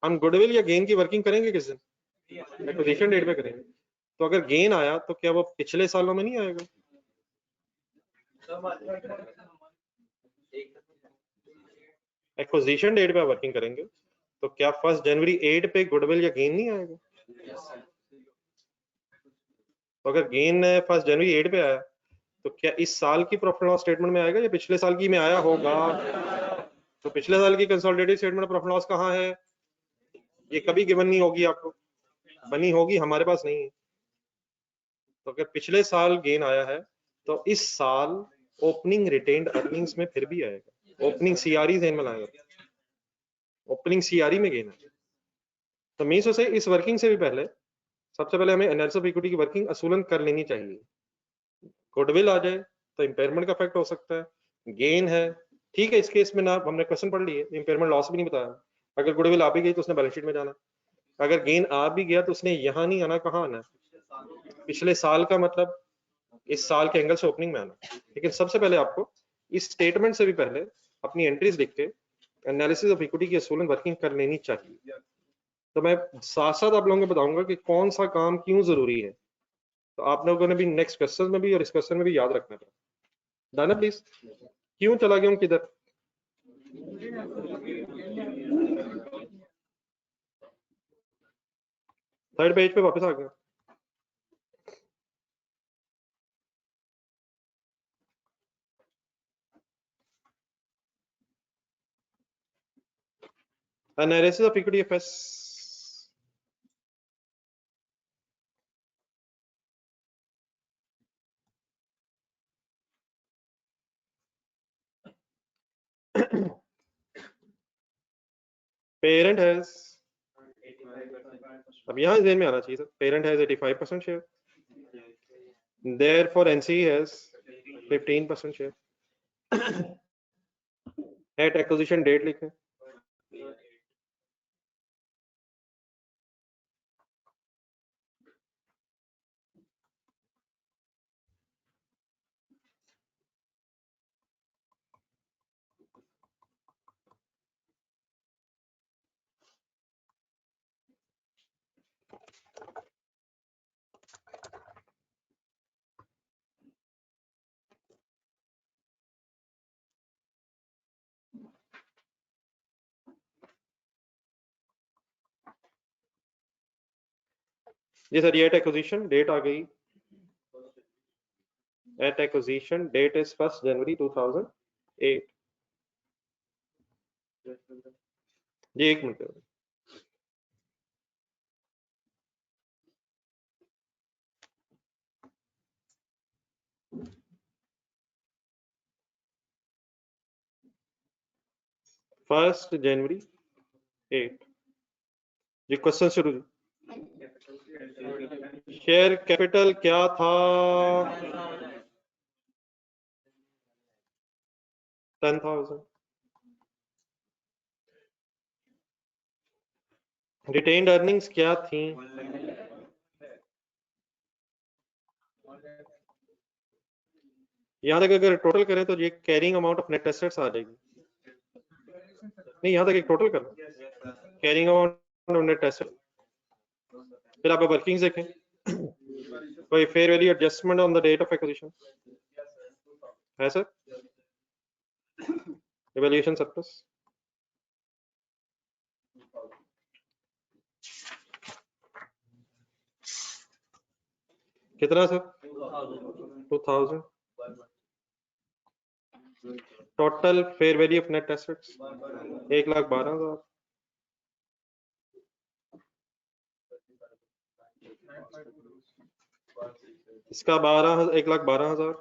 हम गुडविल या गेन की वर्किंग करेंगे किस दिन? एक्विजिशन डेट पे करेंगे। तो अगर गेन आया तो क्या वो पिछले सालों में नहीं आएगा? एक्विजिशन डेट पे वर्किंग करेंगे तो क्या 1 जनवरी 8 पे गुडविल या गेन नहीं आएगा? तो अगर गेन 1 जनवरी 8 पे आया तो क्या इस साल की प्रॉफिट लॉस स्टेटमेंट में आएगा या पिछले साल की में आया होगा? तो पिछले साल की कंसोलिडेटेड स्टेटमेंट प्रॉफिट लॉस कहाँ है? ये कभी गिवन नहीं होगी आपको, बनी होगी, हमारे पास नहीं है। तो अगर पिछले साल गेन आया है तो इस साल ओपनिंग रिटेन्ड अर्निंग्स में फिर भी आएगा। ओपनिंग सीआरई ध्यान में लाएगा, ओपनिंग सीआरई में गेन है। तो मीन्स उसे इस वर्किंग से भी पहले सबसे पहले हमें एनालिसिस ऑफ इक्विटी की वर्किंग असूलन कर लेनी चाहिए। गुडविल आ जाए तो इम्पेयरमेंट का इफेक्ट हो सकता है, गेन है ठीक है, इस केस में ना हमने क्वेश्चन पढ़ लिए, इम्पेयरमेंट लॉस भी नहीं बताया। अगर गुडविल आ भी गई तो उसने बैलेंस शीट में जाना, अगर गेन आ भी गया तो उसने यहाँ नहीं आना, कहाँ आना? पिछले साल का मतलब इस साल के एंगल से ओपनिंग में आना। लेकिन सबसे पहले आपको इस स्टेटमेंट से भी पहले अपनी एंट्रीज लिख के एनालिसिस ऑफ इक्विटी की असूलन वर्किंग कर लेनी चाहिए। तो मैं साथ साथ आप लोगों को बताऊंगा कि कौन सा काम क्यों जरूरी है, तो आप लोगों ने भी नेक्स्ट क्वेश्चन में भी और इस क्वेश्चन में भी याद रखना है। डन है प्लीज? क्यों चला गया हूँ किधर? थर्ड पेज पे वापस आ गया। Analysis of equity F S. Parent has, अब यहाँ ध्यान में आना चाहिए sir, parent has 85% share, therefore NC has 15% share. At acquisition date लिखें, जी सर ये एट एक्विजिशन डेट आ गई, एट एक्विजिशन डेट इज 1 जनवरी 2008। जी एक मिनट, 1 जनवरी 8। जी क्वेश्चन शुरू। शेयर कैपिटल क्या था? 10,000। रिटेन्ड अर्निंग्स क्या थी? यहाँ तक अगर टोटल करें तो ये carrying amount of net assets आ जाएगी। नहीं यहाँ तक एक टोटल कर, carrying amount of net asset, फिर आप वर्किंग्स देखें, कोई fair value adjustment on the date of acquisition है सर? इवैल्यूएशन सरप्लस कितना sir? 2000। Total fair value of net assets 1,12,000। इसका 1,12,000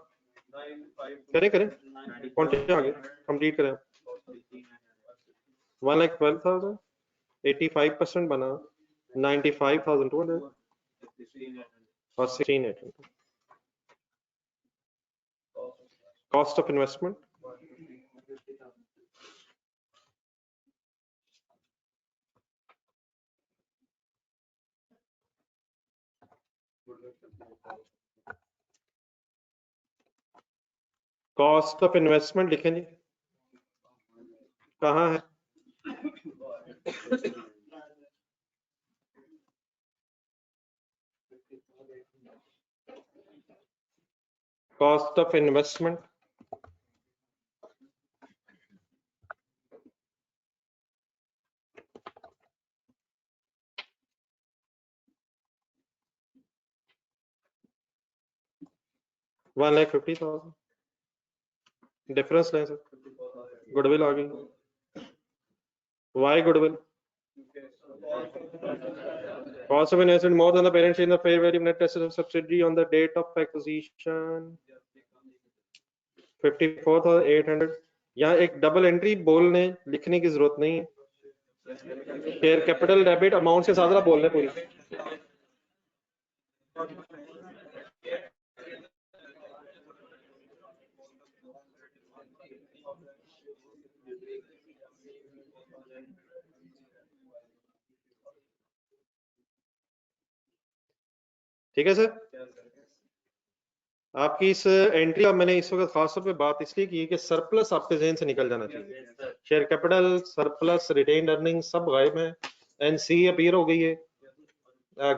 करें करें, कौन से आगे कंप्लीट करें? 1,12,000 85% बना 95,200 और 16,800। Cost of investment cost of investment लिखें जी, कहाँ है? Cost of investment $1,50,000। डिफरेंस लें सर, गुडविल आ गई। Why goodwill? Cost of investment more than the parent share in the fair value net assets of subsidiary on the date of acquisition 54,800। यहाँ एक double entry बोलने लिखने की जरूरत नहीं है, शेयर कैपिटल डेबिट अमाउंट के साथ बोलने पूरी। ठीक है सर, आपकी इस एंट्री का मैंने इस वक्त खास तौर पे बात इसलिए की कि सरप्लस आपके जहन से निकल जाना चाहिए। Share capital, surplus, retained earning सब गायब है, एनसी अपीयर हो गई है,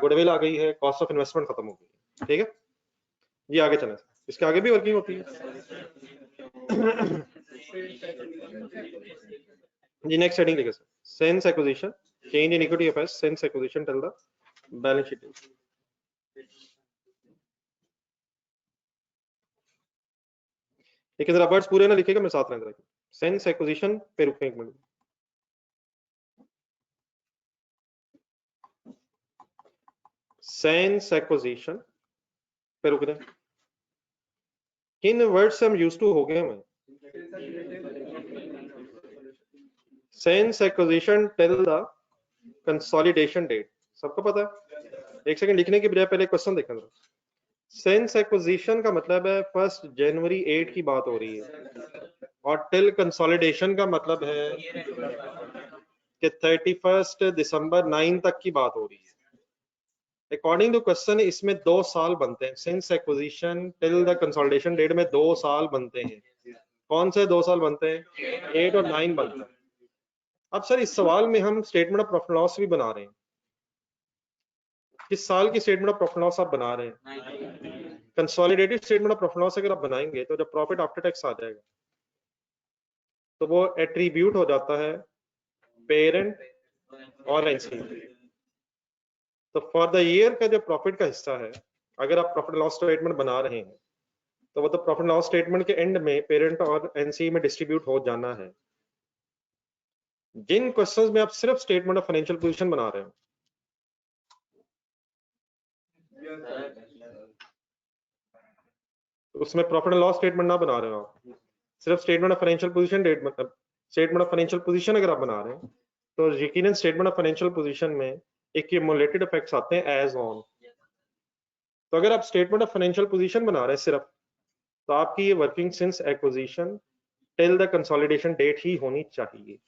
गुडविल आ गई है, कॉस्ट ऑफ इन्वेस्टमेंट खत्म हो गई। ठीक है जी, आगे चलें। इसके आगे भी वर्किंग होती है जी। नेक्स्ट हेडिंग लिखे sir, since acquisition change in equity affairs since acquisition till the balance sheet. लेकिन जरा वर्ड्स पूरे ना लिखेगा, मैं साथ रहने रखिए। सिंस एक्विजिशन पे रुकें एक मिनट। सिंस एक्विजिशन पे रुक रहे, किन वर्ड से हम यूज टू हो गए हैं? Since acquisition till the consolidation date, सबको पता है? एक सेकंड लिखने के बजाय पहले क्वेश्चन देखें। सिंस एक्विजिशन का मतलब है 1 जनवरी 8 की बात हो रही है, और टिल कंसोलिडेशन का मतलब है कि 31 दिसंबर 9 तक की बात हो रही है। अकॉर्डिंग टू क्वेश्चन इसमें 2 साल बनते हैं। Since acquisition till the consolidation date में 2 साल बनते हैं। कौन से 2 साल बनते हैं? 8 और 9 बनते हैं। अब सर इस सवाल में हम स्टेटमेंट ऑफ प्रॉफिट लॉस भी बना रहे हैं। किस साल की स्टेटमेंट ऑफ प्रॉफिट लॉस आप बना रहे हैं? Consolidated statement of profit loss अगर आप बनाएंगे तो जब प्रॉफिट आफ्टर टैक्स आ जाएगा तो वो एट्रीब्यूट हो जाता है पेरेंट और एनसी। तो फॉर द ईयर का जो प्रॉफिट का हिस्सा है, अगर आप प्रॉफिट लॉस स्टेटमेंट बना रहे हैं तो वो तो प्रॉफिट लॉस स्टेटमेंट के एंड में पेरेंट और एनसी में डिस्ट्रीब्यूट हो जाना है। जिन क्वेश्चंस में आप सिर्फ स्टेटमेंट ऑफ फाइनेंशियल पोजीशन बना रहे हो, उसमें प्रॉफिट एंड लॉस स्टेटमेंट ना बना रहे हो, आप सिर्फ statement of financial position date मतलब स्टेटमेंट ऑफ फाइनेंशियल पोजीशन अगर आप बना रहे हैं तो यकीनन स्टेटमेंट ऑफ फाइनेंशियल पोजीशन में एक्यूमुलेटेड इफेक्ट्स आते हैं एज ऑन। तो अगर आप स्टेटमेंट ऑफ फाइनेंशियल पोजीशन बना रहे हैं सिर्फ, तो आपकी ये working since acquisition till the consolidation date ही होनी चाहिए।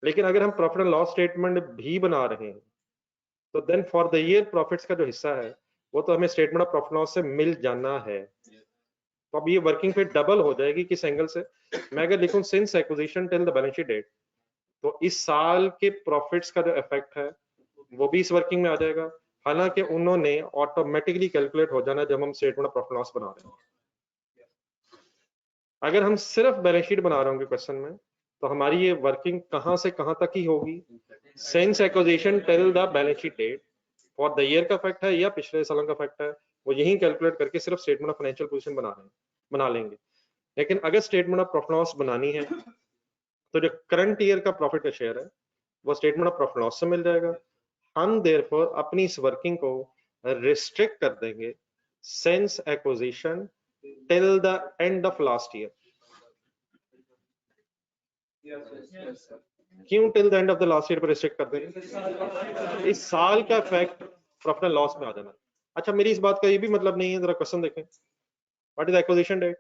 लेकिन अगर हम प्रॉफिट एंड लॉस स्टेटमेंट भी बना रहे हैं तो then for the year profits का जो हिस्सा है वो तो हमें स्टेटमेंट ऑफ प्रॉफिट लॉस से मिल जाना है। तो अब ये वर्किंग फिर डबल हो जाएगी। किस एंगल से? मैं अगर लिखूं since acquisition till the balance sheet date, तो इस साल के प्रॉफिट्स का जो इफेक्ट है वो भी इस वर्किंग में आ जाएगा, हालांकि उन्होंने ऑटोमेटिकली कैलकुलेट हो जाना जब हम स्टेटमेंट ऑफ प्रॉफिट लॉस बना रहे हैं। अगर हम सिर्फ बैलेंस शीट बना रहे होंगे क्वेश्चन में तो हमारी ये वर्किंग कहां से कहां तक ही होगी? Since acquisition till the balance sheet date for the year का इफेक्ट है या पिछले सालों का इफेक्ट है, वो यही कैलकुलेट करके सिर्फ स्टेटमेंट ऑफ फाइनेंशियल पोजीशन बना लेंगे। लेकिन अगर स्टेटमेंट ऑफ प्रॉफिट लॉस बनानी है तो जो करंट ईयर का प्रॉफिट का शेयर है वो स्टेटमेंट ऑफ प्रॉफिट लॉस से मिल जाएगा। हम देयरफॉर अपनी इस वर्किंग को रिस्ट्रिक्ट कर देंगे since acquisition till the end of last year. क्यों till the end of the last year पर रिस्ट्रिक्ट कर देंगे? इस साल का इफेक्ट प्रॉफिट एंड लॉस में आ जाना। अच्छा, मेरी इस बात का ये भी मतलब नहीं है, जरा क्वेश्चन देखें। What is acquisition date?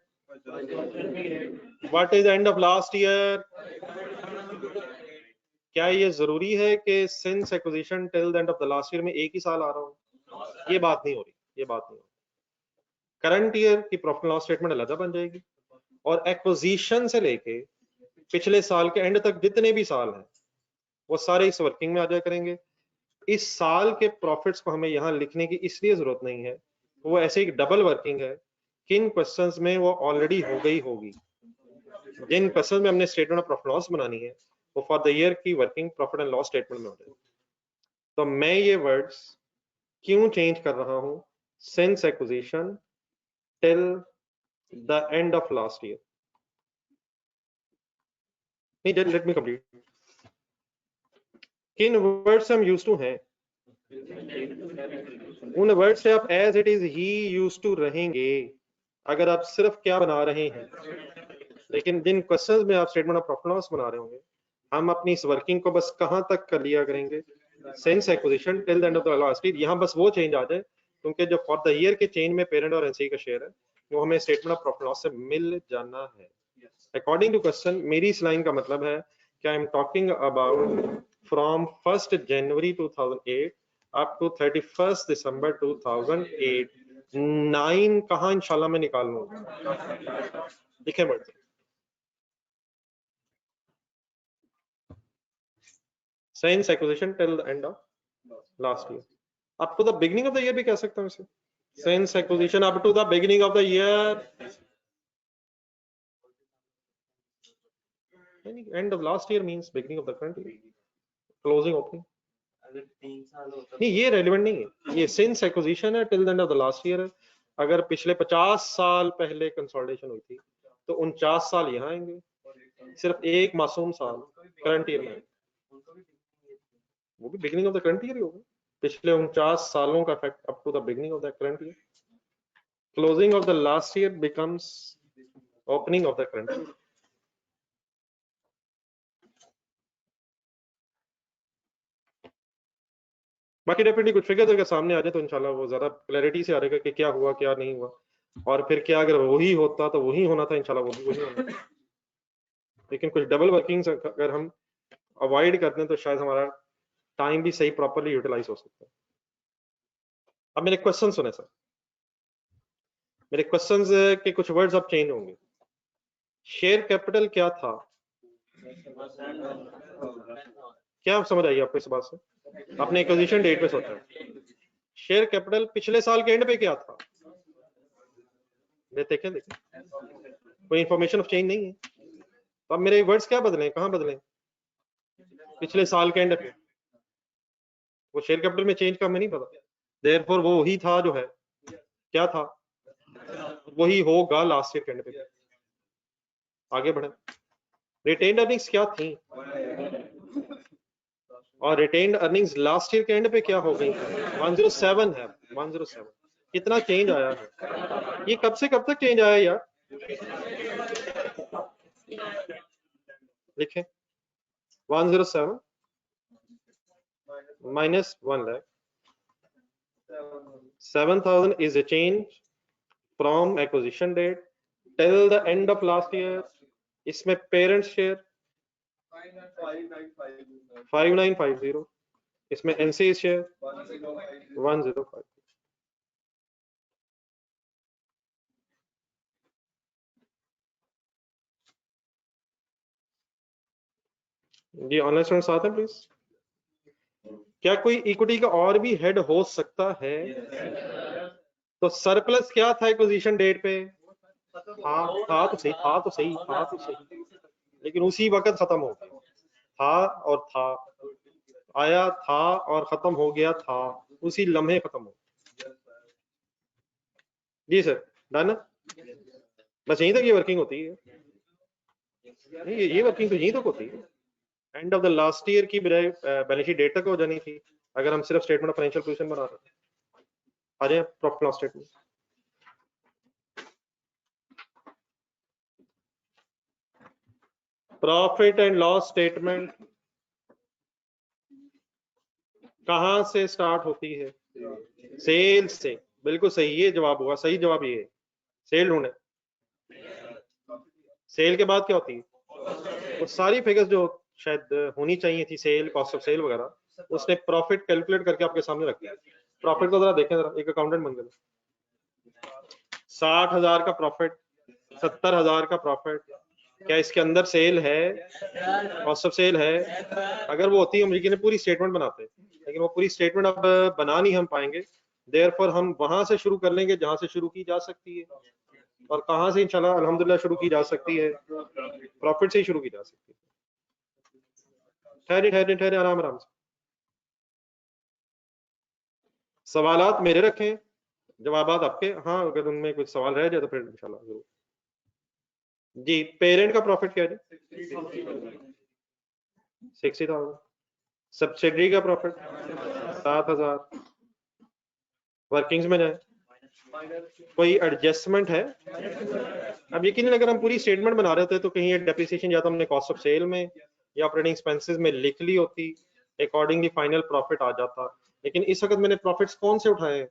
What is the end of last year? क्या ये जरूरी है कि since acquisition till the end of the last year में एक ही साल आ रहा हो? ये बात नहीं हो रही, ये बात नहीं हो रही। करंट ईयर की प्रॉफिट लॉस स्टेटमेंट अलग बन जाएगी और एक्विजिशन से लेके पिछले साल के एंड तक जितने भी साल हैं वो सारे इस वर्किंग में आ जाया करेंगे। इस साल के प्रॉफिट्स को हमें यहाँ लिखने की इसलिए जरूरत नहीं है, वो ऐसे ही डबल वर्किंग है। किन क्वेश्चंस में वो ऑलरेडी हो गई होगी, जिन क्वेश्चंस में हमने स्टेटमेंट ऑफ प्रॉफिट लॉस बनानी है वो फॉर द ईयर की working profit and loss statement में हो जाएगी। तो मैं ये वर्ड्स क्यों चेंज कर रहा हूं, since acquisition till the end of last year. नहीं, लेट मी कंप्लीट। किन वर्ड से हम यूज टू हैं, उन वर्ड से आप एज इट इज ही यूज टू रहेंगे अगर आप सिर्फ क्या बना रहे हैं। लेकिन जिन क्वेश्चंस में आप स्टेटमेंट ऑफ प्रॉफिट लॉस बना रहे होंगे, हम अपनी इस वर्किंग को बस कहां तक कर लिया करेंगे, since acquisition till the end of the last year. यहाँ बस वो चेंज आ जाए, क्योंकि जो फॉर द ईयर के चेंज में पेरेंट और एनसी का शेयर है वो हमें स्टेटमेंट ऑफ प्रॉफिट लॉस से मिल जाना है। अकॉर्डिंग टू क्वेश्चन, मेरी इस लाइन का मतलब है कि I am talking about from 1 January 2008 up to 31 December 2008। 9 कहाँ इंशाल्लाह मैं निकाल लूंगा, लिखे बढ़ते। Since acquisition till the end of last year, up to the beginning of the year भी कह सकता हूँ इसे। Since acquisition up to the beginning of the year, end of last year means beginning of the current year, closing opening। नहीं, ये relevant नहीं है, ये सिंस एक्विजिशन है till the end of the last year है। अगर पिछले 50 साल पहले कंसोलिडेशन हुई थी तो 49 साल यहाँ आएंगे, सिर्फ एक मासूम साल करंट ईयर में, वो भी beginning of the current year ही होगा। पिछले 49 सालों का effect up to the beginning of the current year. Closing of the last year becomes opening of the current year. बाकी डेफिनेटली कुछ फिगर अगर सामने आ जाए तो इंशाल्लाह वो ज्यादा क्लैरिटी से आ रहेगा कि क्या हुआ क्या नहीं हुआ, और फिर क्या अगर वही होता तो वही होना था, इंशाल्लाह वो भी वही होना था। लेकिन कुछ डबल वर्किंग्स अगर हम अवॉइड करते हैं तो शायद हमारा टाइम भी सही प्रॉपरली यूटिलाइज हो सकता है। अब मेरे क्वेश्चन सुने सर, मेरे क्वेश्चंस के कुछ वर्ड्स अब चेंज होंगे। शेयर कैपिटल क्या था, क्या समझ आई आपको इस बात से? आपने एक्विजिशन डेट पे सोचा है। शेयर कैपिटल पिछले साल के एंड पे क्या था, देखें कोई इंफॉर्मेशन ऑफ चेंज नहीं है। तो अब मेरे वर्ड्स क्या बदले, कहाँ बदले, पिछले साल के एंड पे। वो शेयर कैपिटल में चेंज का हमें नहीं पता, देयरफॉर वो वही था जो है, क्या था वही होगा लास्ट ईयर के एंड पे। आगे बढ़े। रिटेन्ड अर्निंग्स क्या थी, और रिटेन्ड अर्निंग्स लास्ट ईयर के एंड पे क्या हो गई, 107 है। 107 कितना चेंज आया है, ये कब से कब तक चेंज आया यार, लिखें 107 minus 1 lakh, 7,000 is a change from acquisition date till the end of last year। इसमें पेरेंट शेयर 5950, इसमें एनसी शेयर 105। जी ऑनलाइन स्टूडेंट्स आते हैं प्लीज। क्या कोई इक्विटी का और भी हेड हो सकता है? तो सरप्लस क्या था एक्विजिशन डेट पे, था तो सही, था तो सही, था तो सही, लेकिन उसी वक्त खत्म हो गया। था और था, आया था और खत्म हो गया था, उसी लम्हे खत्म हो गया। जी सर, डन। बस यहीं तक ये वर्किंग होती है, नहीं ये वर्किंग तो यहीं तक होती है। And of the last year की बैलेंस शीट डेट तक हो जानी थी अगर हम सिर्फ स्टेटमेंट ऑफ फाइनेंशियल पोजीशन बना रहे थे। आ जाए profit loss statement. Profit and loss statement कहां से स्टार्ट होती है? सेल से। बिल्कुल सही, ये जवाब हुआ, सही जवाब ये है, सेल ढूंढे। सेल के बाद क्या होती है, वो सारी फिगर्स जो शायद होनी चाहिए थी, सेल, कॉस्ट ऑफ सेल वगैरह, उसने प्रॉफिट कैलकुलेट करके आपके सामने रख दिया। प्रॉफिट को जरा देखें, जरा एक अकाउंटेंट बन गए। 60,000 का प्रॉफिट, 70,000 का प्रॉफिट, क्या इसके अंदर सेल है, कॉस्ट ऑफ सेल है? अगर वो होती है हम यकीन पूरी स्टेटमेंट बनाते, लेकिन वो पूरी स्टेटमेंट अब बना नहीं हम पाएंगे। देयरफॉर हम वहां से शुरू कर लेंगे जहां से शुरू की जा सकती है, और कहां से इंशाल्लाह अल्हम्दुलिल्लाह शुरू की जा सकती है, प्रॉफिट से ही शुरू की जा सकती है। ठहरे ठहरे ठहरे, आराम आराम से। सवालात मेरे रखें, जवाबात आपके। हाँ, अगर उनमें कुछ सवाल रह जाए तो फिर इंशाल्लाह जरूर। जी, पेरेंट का प्रॉफिट क्या है? 60,000। सब्सिडरी का प्रॉफिट 7,000। वर्किंग्स में जाए, कोई एडजस्टमेंट है? अब यकीन अगर हम पूरी स्टेटमेंट बना रहे होते तो कहीं डेप्रिसिएशन या तो हमने कॉस्ट ऑफ सेल में या ऑपरेटिंग एक्सपेंसेस में लिख ली होती, अकॉर्डिंगली फाइनल प्रॉफिट आ जाता। लेकिन इस वक्त मैंने प्रॉफिट्स कौन से उठाए हैं?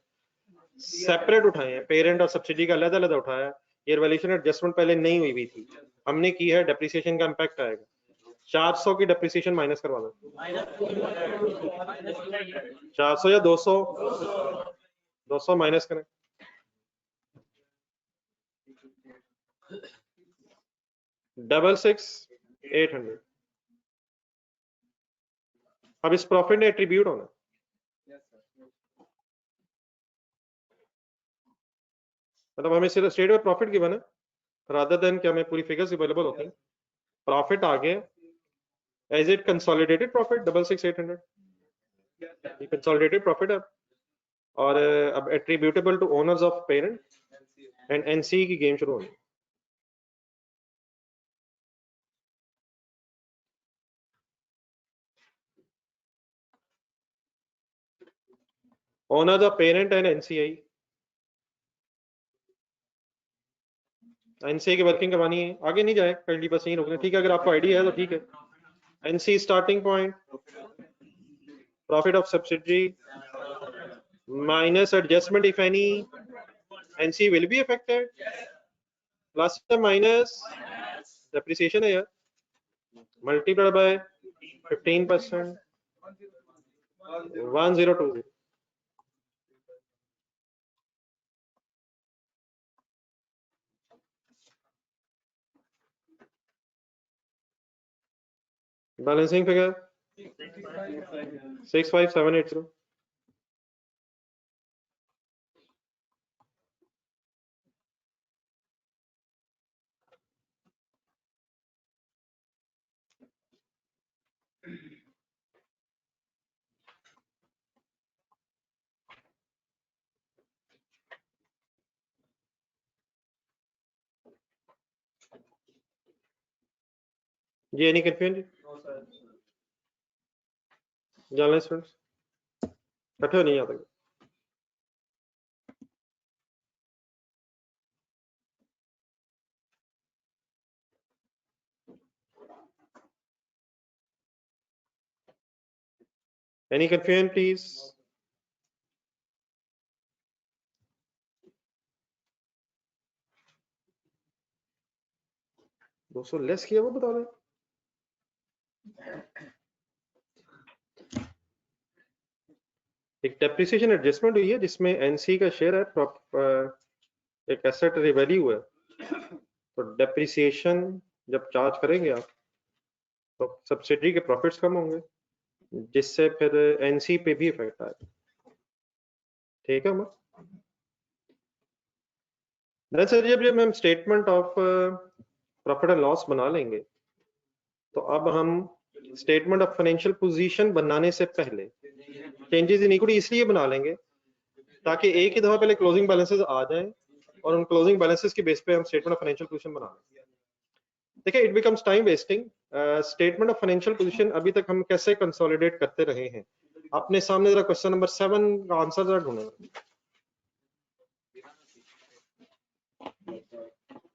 सेपरेट उठाए हैं, पेरेंट और सब्सिडी का अलग अलग उठाया है। ये वैल्यूएशन एडजस्टमेंट पहले नहीं हुई हुई थी, हमने की है। डेप्रिसिएशन का इम्पैक्ट आएगा, 400 की डेप्रिसिएशन माइनस करवा दो। 400 या 200? 200 माइनस करें, 66,800। अब इस प्रॉफिट ने एट्रीब्यूट होना, मतलब हमें सिर्फ स्टेट में प्रॉफिट गिवन है रादर देन कि हमें पूरी फिगर्स अवेलेबल होती हैं। प्रॉफिट आ गया, एज इट कंसोलिडेटेड प्रॉफिट 66,800, ये कंसोलिडेटेड प्रॉफिट है। और अब attributable to owners of parent and NC की गेम शुरू होनी। Owners of parent and NCI, NCI की वर्किंग करवानी है, आगे नहीं जाए कल बस यहीं रोकना, ठीक है? अगर आपको आइडिया है तो ठीक है। NC starting point, profit of subsidiary minus adjustment if any, NC will be affected, plus or minus depreciation है यार, multiplied by 15%, 1020। Balancing figure 65780। जी एनी कंफ्यूजन? जानना स्टूडेंट्स इकट्ठे नहीं आता? Any confusion please? दोस्तों लेस किया वो बता दें। एक डेप्रिसिएशन एडजस्टमेंट हुई है जिसमें एनसी का शेयर है, एक एसेट रिवैल्यू है, तो डेप्रिसिएशन जब चार्ज करेंगे आप तो सब्सिडी के प्रॉफिट्स कम होंगे, जिससे फिर एनसी पे भी इफेक्ट आएगा। ठीक है मैं सर, जब हम statement of profit and loss बना लेंगे तो अब हम स्टेटमेंट ऑफ फाइनेंशियल पोजीशन बनाने से पहले चेंजेस इन इक्विटी इसलिए बना लेंगे ताकि एक ही दफा पहले क्लोजिंग बैलेंसेस आ जाएं और उन क्लोजिंग बैलेंसेस के बेस पे हम स्टेटमेंट ऑफ फाइनेंशियल पोजीशन बना लें। देखिए it becomes time wasting. Statement of financial position अभी तक हम कैसे कंसोलिडेट करते रहे हैं, अपने सामने जरा क्वेश्चन नंबर 7 का आंसर जरा ढूंढना।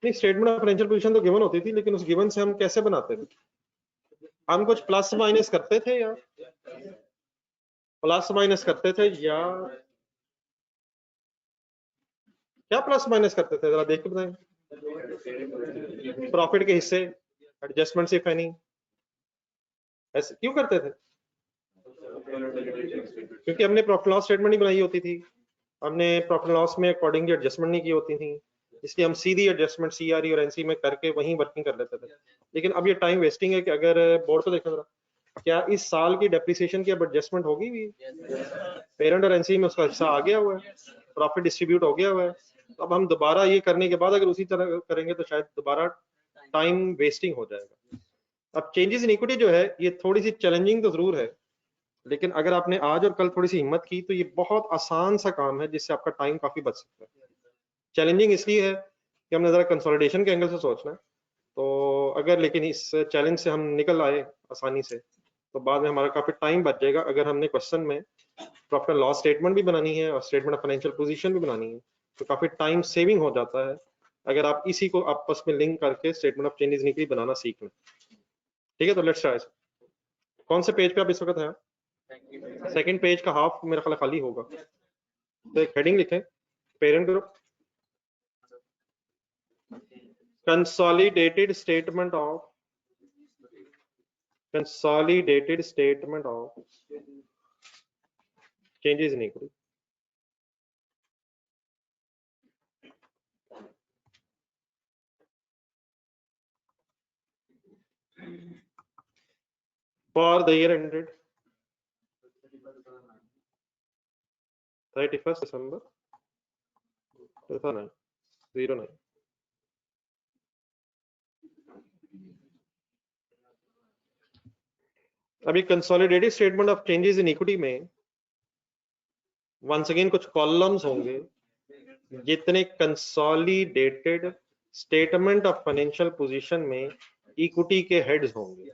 नहीं, स्टेटमेंट ऑफ फाइनेंशियल पोजीशन तो गिवन होती थी, लेकिन उस गिवन से हम कैसे बनाते थे? हम कुछ प्लस माइनस करते थे या प्लस माइनस करते थे या क्या प्लस माइनस करते थे, जरा देख के बताएं। प्रॉफिट के हिस्से एडजस्टमेंट सिर्फ एनी, ऐसे क्यों करते थे? क्योंकि हमने प्रॉफिट लॉस स्टेटमेंट नहीं बनाई होती थी, हमने प्रॉफिट लॉस में अकॉर्डिंगली एडजस्टमेंट नहीं की होती थी, इसलिए हम सीधी एडजस्टमेंट सीआरई और एनसी में करके वहीं वर्किंग कर लेते थे। लेकिन अब ये टाइम वेस्टिंग है कि अगर बोर्ड पे देखा जरा, क्या इस साल की डेप्रिसिएशन की अब एडजस्टमेंट होगी भी? पेरेंट और एनसी में उसका हिस्सा आ गया हुआ है, प्रॉफिट डिस्ट्रीब्यूट हो गया हुआ है। तो अब हम दोबारा ये करने के बाद अगर उसी तरह करेंगे तो शायद दोबारा टाइम वेस्टिंग हो जाएगा। अब चेंजेस इन इक्विटी जो है ये थोड़ी सी चैलेंजिंग तो जरूर है, लेकिन अगर आपने आज और कल थोड़ी सी हिम्मत की तो ये बहुत आसान सा काम है जिससे आपका टाइम काफी बच सकता है। चैलेंजिंग इसलिए है कि हमने जरा कंसोलिडेशन के एंगल से सोचना है, तो अगर लेकिन इस चैलेंज से हम निकल आए आसानी से तो बाद में हमारा काफी टाइम बच जाएगा। अगर हमने क्वेश्चन में प्रॉफिट एंड लॉस स्टेटमेंट भी बनानी है और स्टेटमेंट ऑफ फाइनेंशियल पोजीशन भी बनानी है तो काफी टाइम सेविंग हो जाता है अगर आप इसी को आपस में लिंक करके स्टेटमेंट ऑफ चेंजेस निकली बनाना सीख लें। ठीक है, तो लेट्स ट्राई। कौन से पेज पे आप इस वक्त हैं? सेकंड पेज का हाफ मेरा ख्याल खाली होगा, तो एक हेडिंग लिखें, parent group consolidated statement of changes in equity. For the year ended 31st December 2009. अभी consolidated statement of changes in equity में वंस अगेन कुछ कॉलम्स होंगे जितने consolidated statement of financial position में इक्विटी के हेड्स होंगे।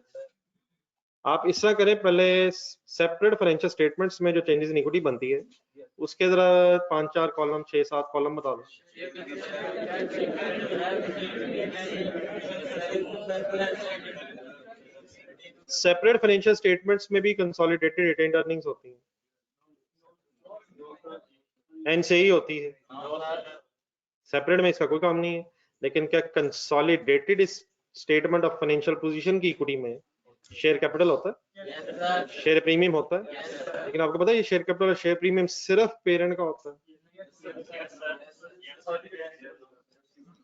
आप इस तरह करें, पहले सेपरेट फाइनेंशियल स्टेटमेंट्स में जो चेंजेस इन इक्विटी बनती है उसके जरा 5-4 कॉलम 6-7 कॉलम बता दो। सेपरेट फाइनेंशियल स्टेटमेंट्स में भी कंसोलिडेटेड रिटेन्ड अर्निंग्स होती हैं, एन से ही होती है, सेपरेट में इसका कोई काम नहीं है। लेकिन क्या consolidated statement of financial position की इक्विटी में शेयर कैपिटल होता है, शेयर प्रीमियम होता है, लेकिन आपको पता है ये शेयर कैपिटल और शेयर प्रीमियम सिर्फ पेरेंट का होता है।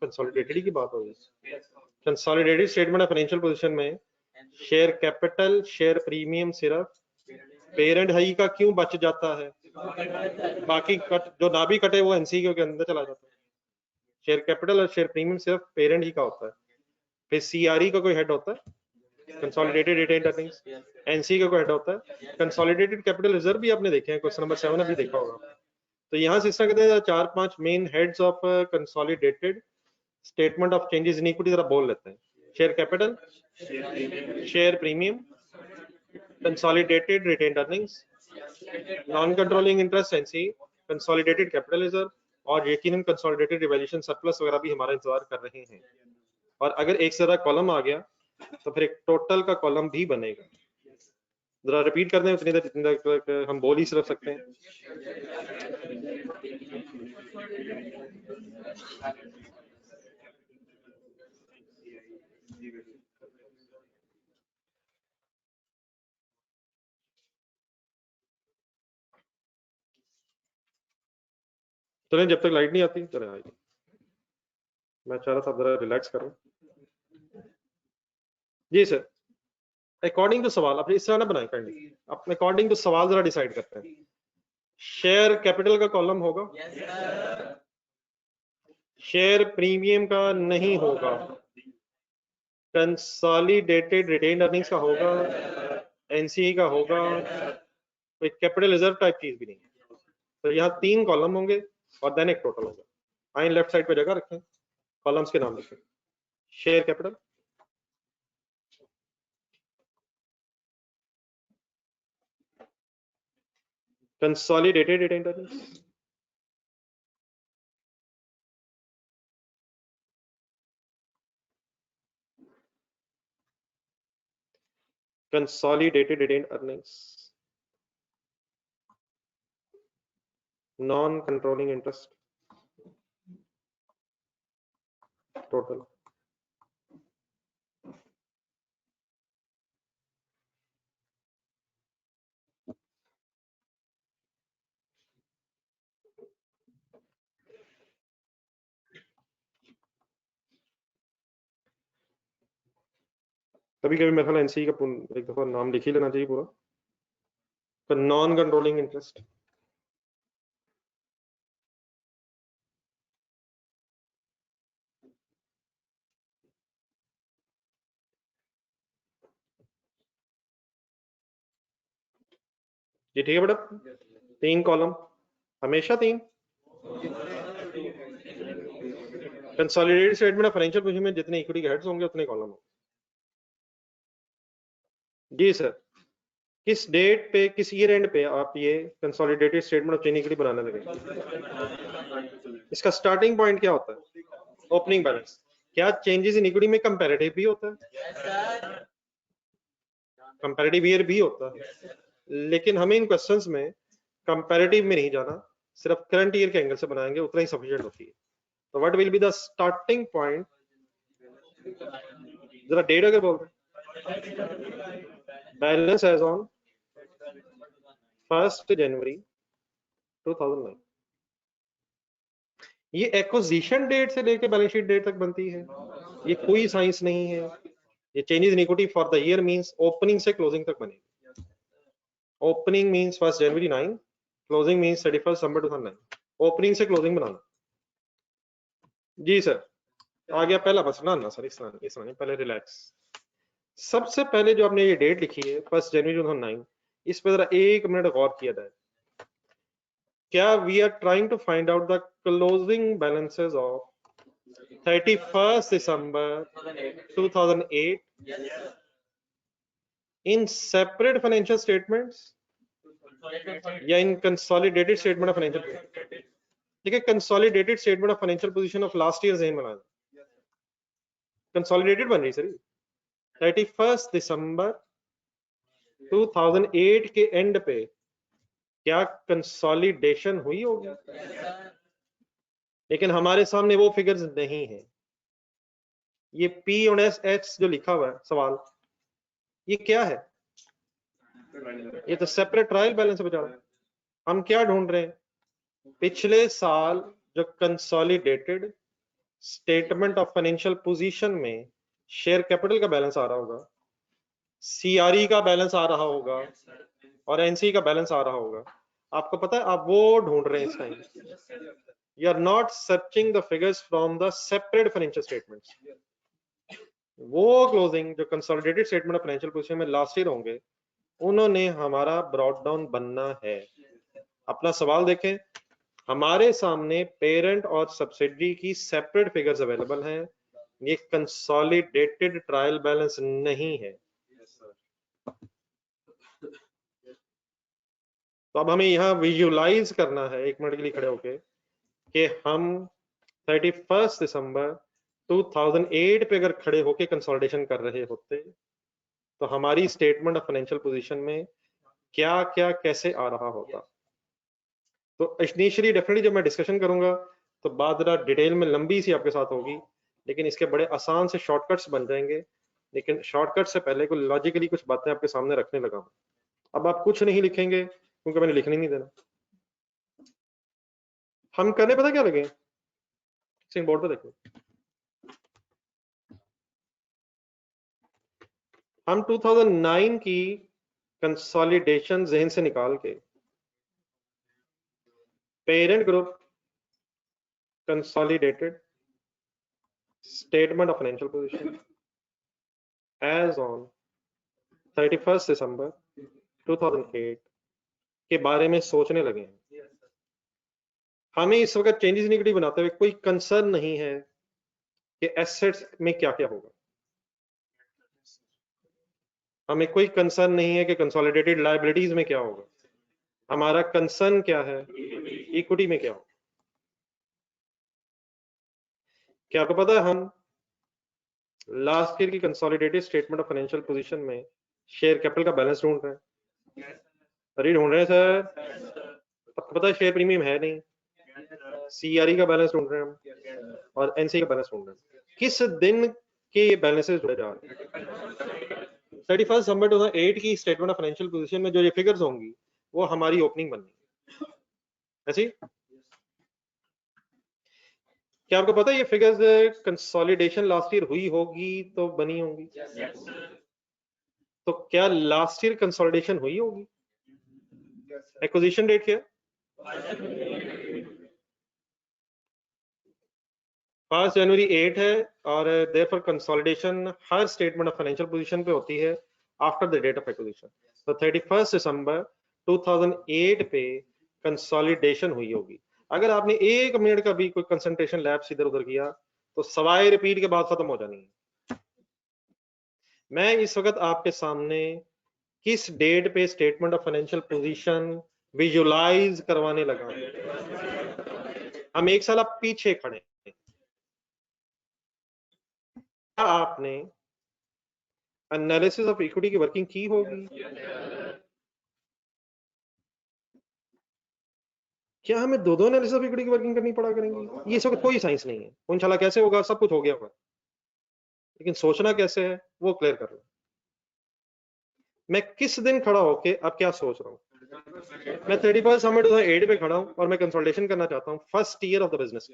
कंसोलिडेटेड की बात होगी, consolidated statement of financial position में शेयर कैपिटल शेयर प्रीमियम सिर्फ पेरेंट हाई का क्यों बच जाता है, बाकी कट जो ना भी कटे वो एनसी के अंदर चला जाता है। शेयर कैपिटल और शेयर प्रीमियम सिर्फ पेरेंट ही का होता है। फिर सीआरई का कोई हेड होता है, कंसोलिडेटेड रिटेन्ड अर्निंग्स, एनसी का कोई हेड होता है, कंसोलिडेटेड कैपिटल रिजर्व भी आपने देखे हैं, क्वेश्चन नंबर 7 अभी देखा होगा। तो यहाँ से इस तरह कहते हैं 4-5 main heads of consolidated statement of changes in equity जरा बोल लेते हैं। Share capital, share premium, consolidated retained earnings, non controlling interest NC, consolidated capital reserve और यकीनन कंसोलिडेटेड रिवैल्यूएशन सरप्लस वगैरह भी हमारा इंतजार कर रहे हैं। और अगर एक से ज्यादा कॉलम आ गया तो फिर एक टोटल का कॉलम भी बनेगा। जरा रिपीट कर दें, उतनी देर हम बोल ही सिर्फ सकते हैं। चलें, जब तक लाइट नहीं आती चले आएगी। मैं चाह रहा था जरा रिलैक्स करूं। जी सर, अकॉर्डिंग टू सवाल आप इस तरह ना बनाए काइंडली, अपने अकॉर्डिंग टू सवाल जरा डिसाइड करते हैं। शेयर कैपिटल का कॉलम होगा, शेयर प्रीमियम का नहीं होगा, कंसोलिडेटेड रिटेन्ड अर्निंग्स का होगा, एनसीई का होगा, कोई कैपिटल रिजर्व टाइप चीज भी नहीं। तो यहाँ 3 कॉलम होंगे और देन एक टोटल होगा। आइन लेफ्ट साइड पे जगह रखें, कॉलम्स के नाम लिखें। Share capital, consolidated retained earnings, consolidated retained earnings, non-controlling interest, total. कभी कभी मेरे ख्याल एनसी का एक दफा नाम लिख ही लेना चाहिए पूरा, नॉन कंट्रोलिंग इंटरेस्ट। ये ठीक है बेटा, 3 कॉलम, हमेशा 3। Consolidated statement of financial position में जितने इक्विटी के हेड्स होंगे उतने कॉलम होंगे। जी सर, किस डेट पे, किस ईयर एंड पे आप ये consolidated statement of chain equity बनाने लगे? इसका स्टार्टिंग पॉइंट क्या होता है? Opening balance. क्या चेंजेस इन इक्विटी में कंपैरेटिव भी होता है? कंपैरेटिव ईयर भी होता है, लेकिन हमें इन क्वेश्चंस में कंपैरेटिव में नहीं जाना, सिर्फ करंट ईयर के एंगल से बनाएंगे, उतना ही सफिशिएंट होती है। तो what will be the starting point? जरा डेट अगर बोल रहे, बैलेंस एज ऑन 1 जनवरी 2009। ये एक्विजिशन डेट से लेकर बैलेंस शीट डेट तक बनती है, ये कोई साइंस नहीं है। ये changes in equity for the year means opening से क्लोजिंग तक बनेगी। ओपनिंग मींस 1 जनवरी 9, क्लोजिंग मींस 31 दिसंबर 2009। ओपनिंग से क्लोजिंग बनाना। जी सर, आ गया पहला बस ना सर, इस तरह नहीं, पहले रिलैक्स। सबसे पहले जो आपने ये डेट लिखी है 1 जनवरी 2009, इस पर जरा 1 मिनट गौर किया जाए। क्या we are trying to find out the closing balances of 31 December 2008 in separate financial statements या in consolidated statement of financial position? ठीक है, consolidated statement of financial position of last year जहन बनाना, कंसोलिडेटेड बन रही सर। 31 दिसंबर 2008 के and पे क्या कंसोलिडेशन हुई होगी? लेकिन हमारे सामने वो फिगर्स नहीं है। ये पी और एस जो लिखा हुआ है सवाल, ये क्या है? ये तो सेपरेट ट्रायल बैलेंस है बेचारा। हम क्या ढूंढ रहे हैं? पिछले साल जो consolidated statement of financial position में शेयर कैपिटल का बैलेंस आ रहा होगा, सीआरई का बैलेंस आ रहा होगा और एनसी का बैलेंस आ रहा होगा। आपको पता है, आप वो ढूंढ रहे हैं इस time. You are not searching the figures from the separate financial statements. वो क्लोजिंग जो consolidated statement of financial position में लास्ट ईयर होंगे, उन्होंने हमारा ब्रॉट डाउन बनना है। अपना सवाल देखें, हमारे सामने पेरेंट और सब्सिडरी की सेपरेट फिगर्स अवेलेबल हैं, ये कंसोलिडेटेड ट्रायल बैलेंस नहीं है। तो अब हमें यहाँ विजुअलाइज करना है 1 मिनट के लिए खड़े होके कि हम 31 दिसंबर 2008 पे अगर खड़े होके कंसोलिडेशन कर रहे होते तो हमारी स्टेटमेंट ऑफ फाइनेंशियल पोजीशन में क्या क्या कैसे आ रहा होता। तो इनिशियली डेफिनेटली जब मैं डिस्कशन करूंगा तो बात जरा डिटेल में लंबी सी आपके साथ होगी, लेकिन इसके बड़े आसान से शॉर्टकट्स बन जाएंगे। लेकिन शॉर्टकट से पहले को लॉजिकली कुछ बातें आपके सामने रखने लगा हूं। अब आप कुछ नहीं लिखेंगे क्योंकि मैंने लिखने नहीं देना। हम करने पता क्या लगे, सिंह बोर्ड पे देखो, हम 2009 की कंसोलिडेशन जहन से निकाल के parent group consolidated statement of financial position as on 31 December 2008 के बारे में सोचने लगे हैं। हमें इस वक्त चेंजेस इन इक्विटी बनाते हुए कोई कंसर्न नहीं है कि एसेट्स में क्या क्या होगा। हमें कोई कंसर्न नहीं है कि कंसोलिडेटेड लायबिलिटीज में क्या होगा। हमारा कंसर्न क्या है, इक्विटी में क्या होगा। क्या आपको पता है, हम लास्ट ईयर की consolidated statement of financial position में शेयर कैपिटल का बैलेंस ढूंढ रहे हैं। अरे ढूंढ रहे हैं सर, आपको पता है शेयर प्रीमियम है नहीं, सीआरई का बैलेंस ढूंढ रहे हैं हम और एनसी का बैलेंस ढूंढ रहे हैं। किस दिन के ये बैलेंसेस ढूंढे जा रहे हैं? 31 दिसंबर 2008 की स्टेटमेंट ऑफ फाइनेंशियल पोजीशन में जो ये फिगर्स होंगी वो हमारी ओपनिंग बननी है। ऐसी क्या आपको पता है ये फिगर्स कंसोलिडेशन लास्ट ईयर हुई होगी तो बनी होंगी? तो क्या लास्ट ईयर कंसोलिडेशन हुई होगी? एक्विजिशन डेट क्या है? 1 जनवरी 8 है, और देयरफॉर कंसोलिडेशन हर स्टेटमेंट ऑफ फाइनेंशियल पोजीशन पे होती है after the date of acquisition. तो 31 दिसंबर 2008 पे कंसोलिडेशन हुई होगी। अगर आपने 1 मिनट का भी कोई कंसंट्रेशन लैप्स इधर उधर किया तो सवाए रिपीट के बाद खत्म हो जानी है। मैं इस वक्त आपके सामने किस डेट पे statement of financial position visualize करवाने लगा हूं। हम एक साल आप पीछे खड़े हैं। क्या आपने एनालिसिस ऑफ इक्विटी की वर्किंग की होगी? क्या हमें दो एनालिसिस ऑफ इक्विटी की वर्किंग करनी पड़ा करेंगी? ये सब कोई साइंस नहीं है। इंशाल्लाह कैसे होगा, सब कुछ हो गया होगा, लेकिन सोचना कैसे है वो क्लियर कर लो। मैं किस दिन खड़ा होके अब क्या सोच रहा हूँ? मैं 31 दिसंबर 2008 पे खड़ा हूँ और मैं कंसल्टेशन करना चाहता हूँ first year of the business.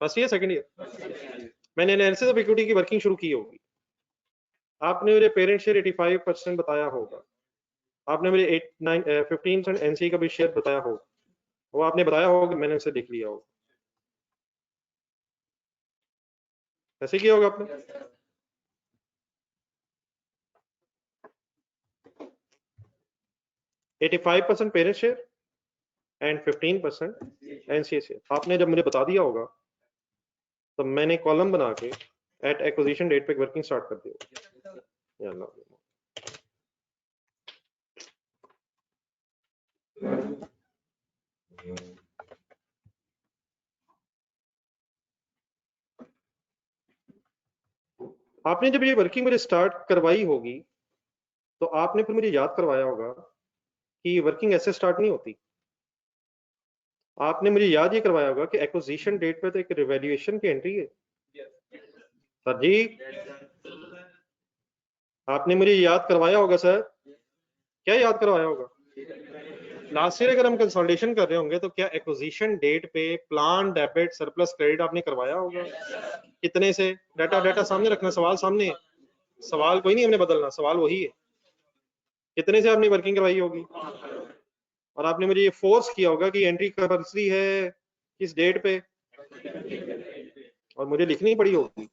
First year, second year, मैंने एनालिसिस ऑफ इक्विटी की वर्किंग शुरू की होगी। आपने मेरे पेरेंट शेयर 85% बताया होगा, आपने मेरे 15% एनसी का भी शेयर बताया होगा, वो आपने बताया होगा, मैंने उसे लिख लिया होगा। ऐसे किया होगा आपने? %85 parent share and 15% NCA share आपने जब मुझे बता दिया होगा तो मैंने कॉलम बना के एट एक्विजिशन डेट पे वर्किंग स्टार्ट कर दी होगी। आपने जब ये वर्किंग मुझे स्टार्ट करवाई होगी तो आपने फिर मुझे याद करवाया होगा कि वर्किंग ऐसे स्टार्ट नहीं होती। आपने मुझे याद ये करवाया होगा कि एक्विजिशन डेट पे तो एक रिवैल्यूएशन की एंट्री है। सर जी, आपने मुझे याद करवाया होगा सर। क्या याद करवाया होगा? लास्ट ईयर अगर हम कंसोलिडेशन कर रहे होंगे तो क्या एक्विजिशन डेट पे प्लान डेबिट सरप्लस क्रेडिट आपने करवाया होगा? कितने से? डाटा डाटा सामने रखना, सवाल सामने है, सवाल कोई नहीं हमने बदलना, सवाल वही है। कितने से आपने वर्किंग करवाई होगी? और आपने मुझे ये फोर्स किया होगा कि एंट्री कंपल्सरी है किस डेट पे, और मुझे लिखनी पड़ी होगी।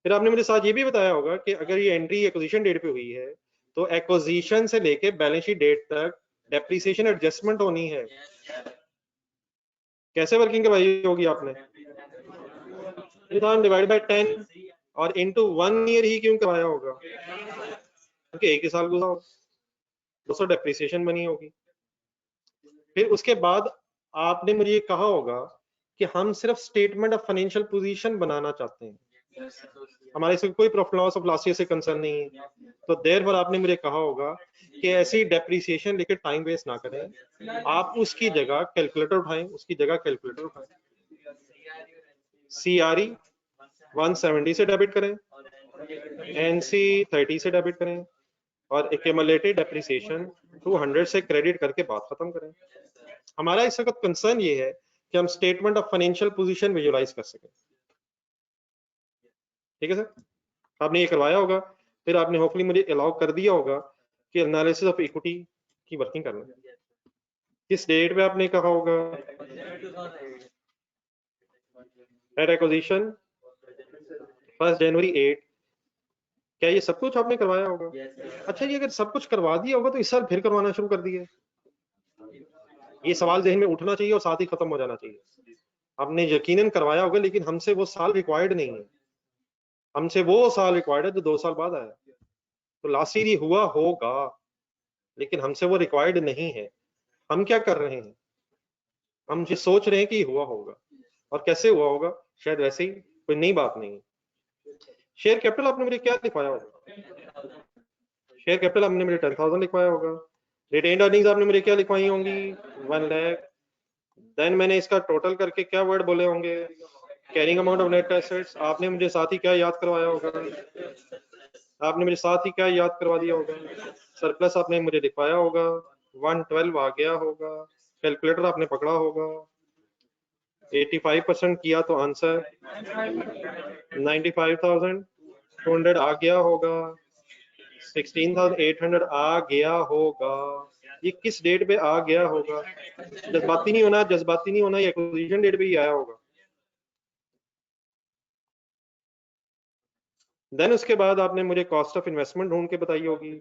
फिर आपने मुझे साथ ये भी बताया होगा कि अगर ये एंट्री एक्विजिशन डेट पे हुई है तो एक्विजिशन से लेके बैलेंस शीट डेट तक डेप्रिसिएशन एडजस्टमेंट होनी है। कैसे वर्किंग करवाई होगी आपने? डिवाइड बाय 10 और इनटू 1 ईयर ही क्यों करवाया होगा? क्योंकि एक ही साल गुजरा होगा, 200 डेप्रिसिएशन बनी होगी। फिर उसके बाद आपने मुझे ये कहा होगा कि हम सिर्फ स्टेटमेंट ऑफ फाइनेंशियल पोजीशन बनाना चाहते हैं, हमारे से कोई profit loss of last year से कंसर्न नहीं है। तो देयरफॉर आपने मुझे कहा होगा कि ऐसी डेप्रिसिएशन लेके टाइम वेस्ट ना करें, आप उसकी जगह कैलकुलेटर उठाएं, उसकी जगह कैलकुलेटर उठाएं, CRE 170 से डेबिट करें, NC 30 से डेबिट करें, और एक्यूमुलेटेड डेप्रिसिएशन 200 से क्रेडिट करके बात खत्म करें। हमारा इस वक्त कंसर्न ये है कि हम statement of financial position visualize कर सकें। ठीक है सर, आपने ये करवाया होगा, फिर आपने होपफुली मुझे अलाउ कर दिया होगा कि एनालिसिस ऑफ इक्विटी की वर्किंग करना। किस डेट पे आपने कहा होगा? एट एक्विजिशन 1 जनवरी 8। क्या ये सब कुछ आपने करवाया होगा? अच्छा, ये अगर सब कुछ करवा दिया होगा तो इस साल फिर करवाना शुरू कर दिए, ये सवाल जहन में उठना चाहिए और साथ ही खत्म हो जाना चाहिए। आपने यकीनन करवाया होगा, लेकिन हमसे वो साल रिक्वायर्ड नहीं है, हमसे वो साल रिक्वायर्ड है जो 2 साल बाद आया। तो लास्ट ईयर हुआ होगा लेकिन हमसे वो रिक्वायर्ड नहीं है। हम क्या कर रहे हैं, हम ये सोच रहे हैं कि हुआ होगा, और कैसे हुआ होगा शायद वैसे ही, कोई नई बात नहीं। शेयर कैपिटल आपने मुझे क्या लिखवाया होगा? शेयर कैपिटल आपने मुझे 10,000 लिखवाया होगा। रिटेन्ड अर्निंग्स आपने मुझे क्या लिखवाई होंगी? 1 लाख। देन मैंने इसका टोटल करके क्या वर्ड बोले होंगे? Carrying amount of net assets. आपने मुझे साथ ही क्या याद करवाया होगा? आपने मुझे साथ ही क्या याद करवा दिया होगा? सरप्लस आपने मुझे लिखवाया होगा, 112 आ गया होगा, कैलकुलेटर आपने पकड़ा होगा, 85% किया तो आंसर 95,200 आ गया होगा। 16,800 आ गया होगा। ये किस डेट पे आ गया होगा? जज्बाती नहीं होना, जज्बाती नहीं होना, ये एक्विजिशन डेट पे ही आया होगा। देन उसके बाद आपने मुझे कॉस्ट ऑफ इन्वेस्टमेंट ढूंढ के बताई होगी।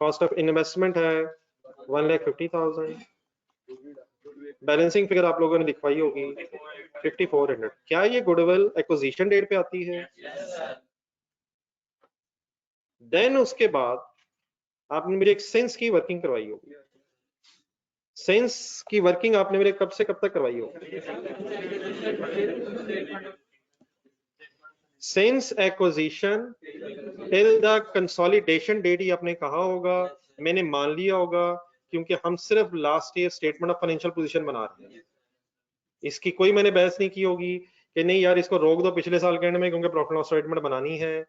कॉस्ट ऑफ इन्वेस्टमेंट है 1,50,000। बैलेंसिंग फिगर आप लोगों ने लिखवाई होगी 5,400। क्या ये गुडविल एक्विजिशन डेट पे आती है? देन उसके बाद आपने मुझे एक सेंस की वर्किंग करवाई होगी। सेंस की वर्किंग आपने मेरे कब से कब तक करवाई होगी? Since acquisition till the consolidation date ही आपने कहा होगा। मैंने मान लिया होगा क्योंकि हम सिर्फ last year statement of financial position बना रहे हैं। इसकी कोई मैंने बहस नहीं की होगी कि नहीं यार इसको रोक दो पिछले साल के एंड में, क्योंकि प्रॉफिट लॉस स्टेटमेंट बनानी है।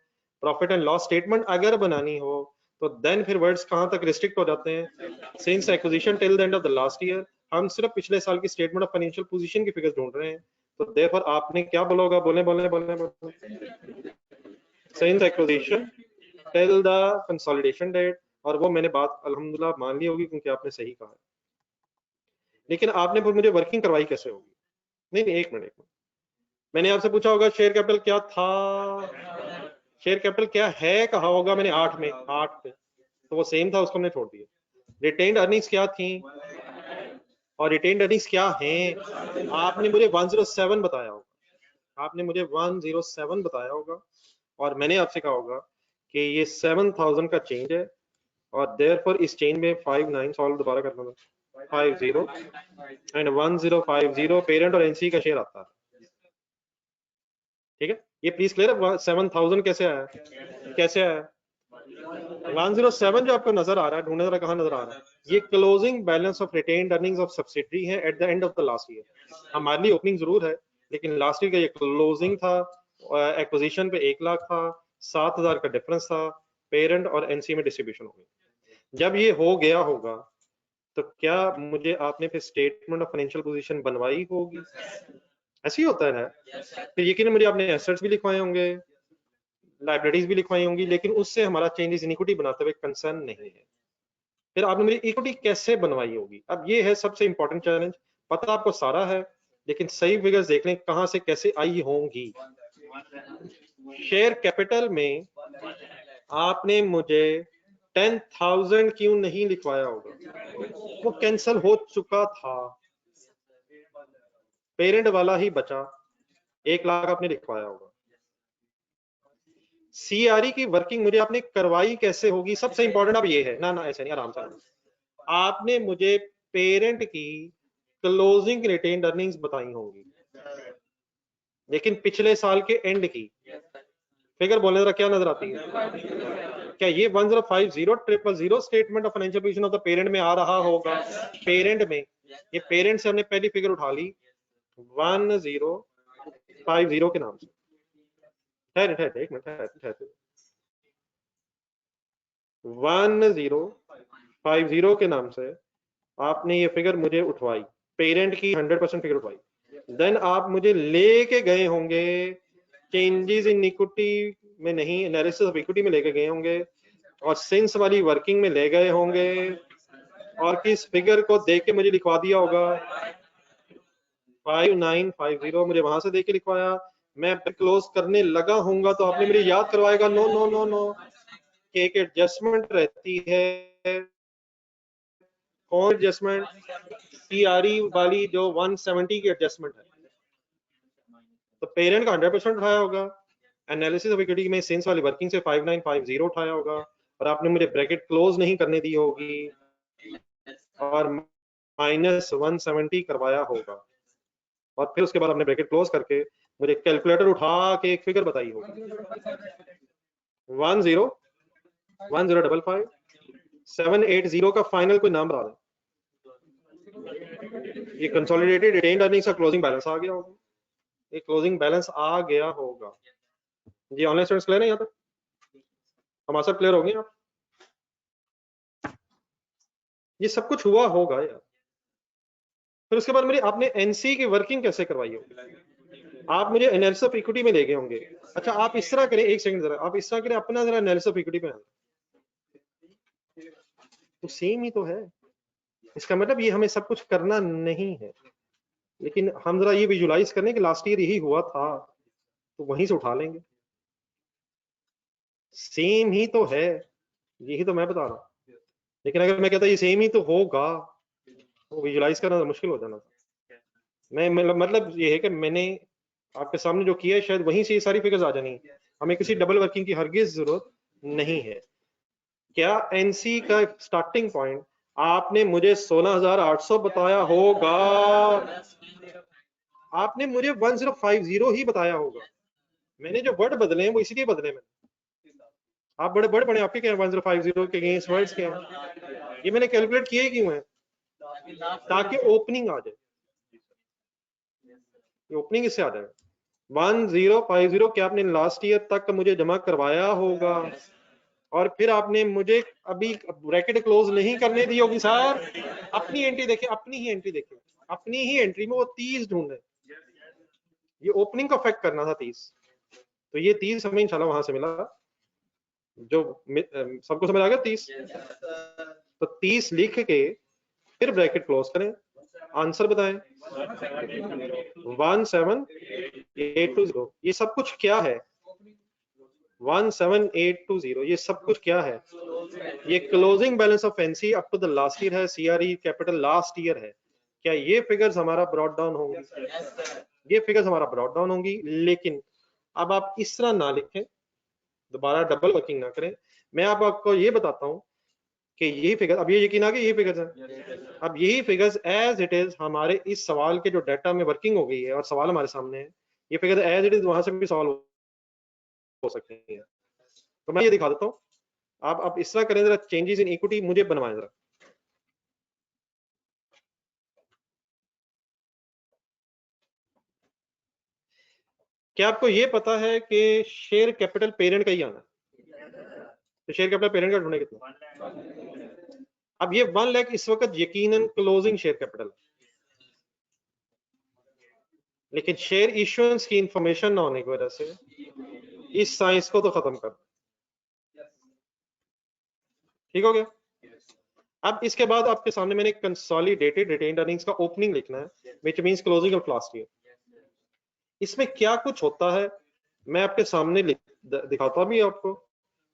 प्रॉफिट एंड लॉस स्टेटमेंट अगर बनानी हो तो देन फिर वर्ड्स कहां तक रिस्ट्रिक्ट हो जाते हैं? Since acquisition till the end of the last year. हम सिर्फ पिछले साल की स्टेटमेंट ऑफ फाइनेंशियल पोजीशन की फिगर्स ढूंढ रहे हैं। तो देयरफॉर आपने क्या बोला होगा? बोले बोले बोले बोले since acquisition till the consolidation date. और वो मैंने बात अल्हम्दुलिल्लाह मान ली होगी क्योंकि आपने सही कहा है। लेकिन आपने फिर मुझे वर्किंग करवाई कैसे होगी? नहीं नहीं, एक मिनट। मैंने आपसे पूछा होगा शेयर कैपिटल क्या था, शेयर कैपिटल क्या है कहा होगा मैंने 8 में, 8 पे तो वो सेम था, उसको हमने छोड़ दिया। रिटेन्ड अर्निंग्स क्या थी और रिटेन्ड अर्निंग्स क्या हैं? आपने मुझे 107 बताया होगा। आपने मुझे 107 बताया होगा और मैंने आपसे कहा होगा कि ये 7,000 का चेंज है और देयरफॉर इस चेंज में 59 सॉल्व दोबारा करना था, 50 एंड 1050 पेरेंट और एनसी का शेयर आता है। ठीक है, ये प्लीज क्लियर है। 7,000 कैसे आया? कैसे आया? 107 जो आपको नजर आ रहा है, ढूंढने जरा कहाँ नजर आ रहा है? ये closing balance of retained earnings of subsidiary है at the end of the last year. हमारे लिए ओपनिंग जरूर है लेकिन लास्ट ईयर का ये क्लोजिंग था। एक्विजिशन पे 1 लाख था, 7,000 का डिफरेंस था, पेरेंट और एनसी में डिस्ट्रीब्यूशन हो गई। जब ये हो गया होगा तो क्या मुझे आपने फिर स्टेटमेंट ऑफ फाइनेंशियल पोजीशन बनवाई होगी? ऐसे ही होता है ना। फिर यकीन मुझे आपने एसेट्स भी लिखवाए होंगे, लाइब्रेरीज भी लिखवाई होंगी, लेकिन उससे हमारा चेंजेस इन इक्विटी बनाते हुए कंसर्न नहीं है। फिर आपने मेरी इक्विटी कैसे बनवाई होगी? अब ये है सबसे इंपॉर्टेंट चैलेंज। पता आपको सारा है लेकिन सही फिगर्स देख लें कहां से कैसे आई होंगी। शेयर कैपिटल में आपने मुझे 10,000 क्यों नहीं लिखवाया होगा? वो कैंसिल हो चुका था, पेरेंट वाला ही बचा, 1 लाख आपने लिखवाया होगा। सीआरई की वर्किंग मुझे आपने करवाई कैसे होगी? सबसे इंपॉर्टेंट अब ये है ना, ऐसे नहीं, आराम से। आपने मुझे पेरेंट की क्लोजिंग रिटेन्ड अर्निंग्स बताई होंगी लेकिन पिछले साल के एंड की फिगर बोलने जरा क्या नजर आती है? क्या ये 1050,000 statement of financial position of the parent में आ रहा होगा? पेरेंट में ये पेरेंट से हमने पहली फिगर उठा ली 1050 के नाम से। ठहरे एक मिनट, 1050 के नाम से आपने ये फिगर मुझे उठवाई, पेरेंट की 100% फिगर उठवाई। देन आप मुझे लेके गए होंगे चेंजेस इन इक्विटी में, नहीं एनालिसिस ऑफ इक्विटी में लेके गए होंगे और सिंस वाली वर्किंग में ले गए होंगे और किस फिगर को देख के मुझे लिखवा दिया होगा 5950, मुझे वहां से देख के लिखवाया। मैं क्लोज करने लगा हूंगा तो आपने मुझे याद करवाएगा नो नो नो नो कि एक एडजस्टमेंट रहती है। कौन एडजस्टमेंट? सीआरई वाली जो 170 की एडजस्टमेंट है। तो पेरेंट का 100% उठाया होगा, एनालिसिस ऑफ इक्विटी में सिंस वाली वर्किंग से 5950 उठाया होगा और आपने मुझे ब्रैकेट क्लोज नहीं करने दी होगी और -170 करवाया होगा और फिर उसके बाद आपने ब्रैकेट क्लोज करके मुझे कैलकुलेटर उठा के एक फिगर बताई होगी 1055 780 का फाइनल कोई नाम बता दें। ये कंसोलिडेटेड रिटेन्ड अर्निंग्स का क्लोजिंग बैलेंस आ गया होगा, ये क्लोजिंग बैलेंस आ गया होगा। जी ऑनलाइन स्टूडेंट्स क्लियर है? यहाँ तक हमारे सब क्लियर हो गए आप? ये सब कुछ हुआ होगा यार। फिर उसके बाद मेरी आपने एनसी की वर्किंग कैसे करवाई होगी? आप मुझे एनालिसिस ऑफ इक्विटी में ले गए होंगे। अच्छा आप इस तरह करें, एक सेकंड जरा, आप इस तरह करें, अपना जरा एनालिसिस ऑफ इक्विटी पे तो सेम ही तो है। इसका मतलब ये हमें सब कुछ करना नहीं है, लेकिन हम जरा ये विजुलाइज करने कि लास्ट ईयर यही हुआ था तो वहीं से उठा लेंगे। सेम ही तो है, यही तो मैं बता रहा हूँ। लेकिन अगर मैं कहता ये सेम ही तो होगा तो विजुलाइज करना तो मुश्किल हो जाना था। मैं मतलब ये है कि मैंने आपके सामने जो किया है शायद वहीं से ये सारी फिगर्स आ जानी है। हमें किसी डबल वर्किंग की हरगिज जरूरत नहीं है। क्या एनसी का स्टार्टिंग पॉइंट आपने मुझे 16,800 बताया होगा, आपने मुझे 1050 ही बताया होगा। मैंने जो वर्ड बदले हैं वो इसलिए बदले मैंने। आप बड़े बड़े बड़े आपके क्या 1050 के अगेंस्ट वर्ड्स के हैं, ये मैंने कैलकुलेट किए क्यों है, ताकि ओपनिंग आ जाए। ये ओपनिंग इससे आ जाएगा। 1050 क्या आपने लास्ट ईयर तक मुझे जमा करवाया होगा, और फिर आपने मुझे अभी ब्रैकेट क्लोज नहीं करने दी होगी सर। अपनी एंट्री देखें, अपनी ही एंट्री देखें, अपनी ही एंट्री में वो 30 ढूंढे। ये ओपनिंग को अफेक्ट करना था 30, तो ये 30 हमें इंशाल्लाह वहां से मिला, जो सबको समझ आ गया 30। तो 30 लिख के फिर ब्रैकेट क्लोज करें, आंसर बताएं 17820। ये सब कुछ क्या है 17820, ये सब कुछ क्या है, ये closing balance of NC up to the last year है, सीआरई कैपिटल लास्ट ईयर है। क्या ये फिगर्स हमारा ब्रॉड डाउन होंगी? ये फिगर्स हमारा ब्रॉड डाउन होंगी, लेकिन अब आप इस तरह ना लिखें, दोबारा डबल वर्किंग ना करें। मैं आपको ये बताता हूं कि यही फिगर, अब ये यकीन आ गया यही फिगर्स हैं। अब यही फिगर्स एज इट इज हमारे इस सवाल के जो डाटा में वर्किंग हो गई है और सवाल हमारे सामने है, ये फिगर एज इट इज वहां से भी सॉल्व हो सकते हैं। तो मैं ये दिखा देता हूँ। आप इस तरह करें, जरा चेंजेस इन इक्विटी मुझे बनवाएं जरा। क्या आपको ये पता है कि शेयर कैपिटल पेरेंट का ही आना है? तो शेयर कैपिटल पेरेंट का ढूंढे कितना? अब ये 1 लाख इस वक्त यकीनन क्लोजिंग शेयर कैपिटल है, लेकिन शेयर इश्यूएंस की इंफॉर्मेशन ना होने की वजह से इस साइंस को तो खत्म कर। ठीक हो गया? अब इसके बाद आपके सामने मैंने कंसोलिडेटेड रिटेन्ड अर्निंग्स का ओपनिंग लिखना है, which means closing of last year. इसमें क्या कुछ होता है मैं आपके सामने दिखाता भी आपको,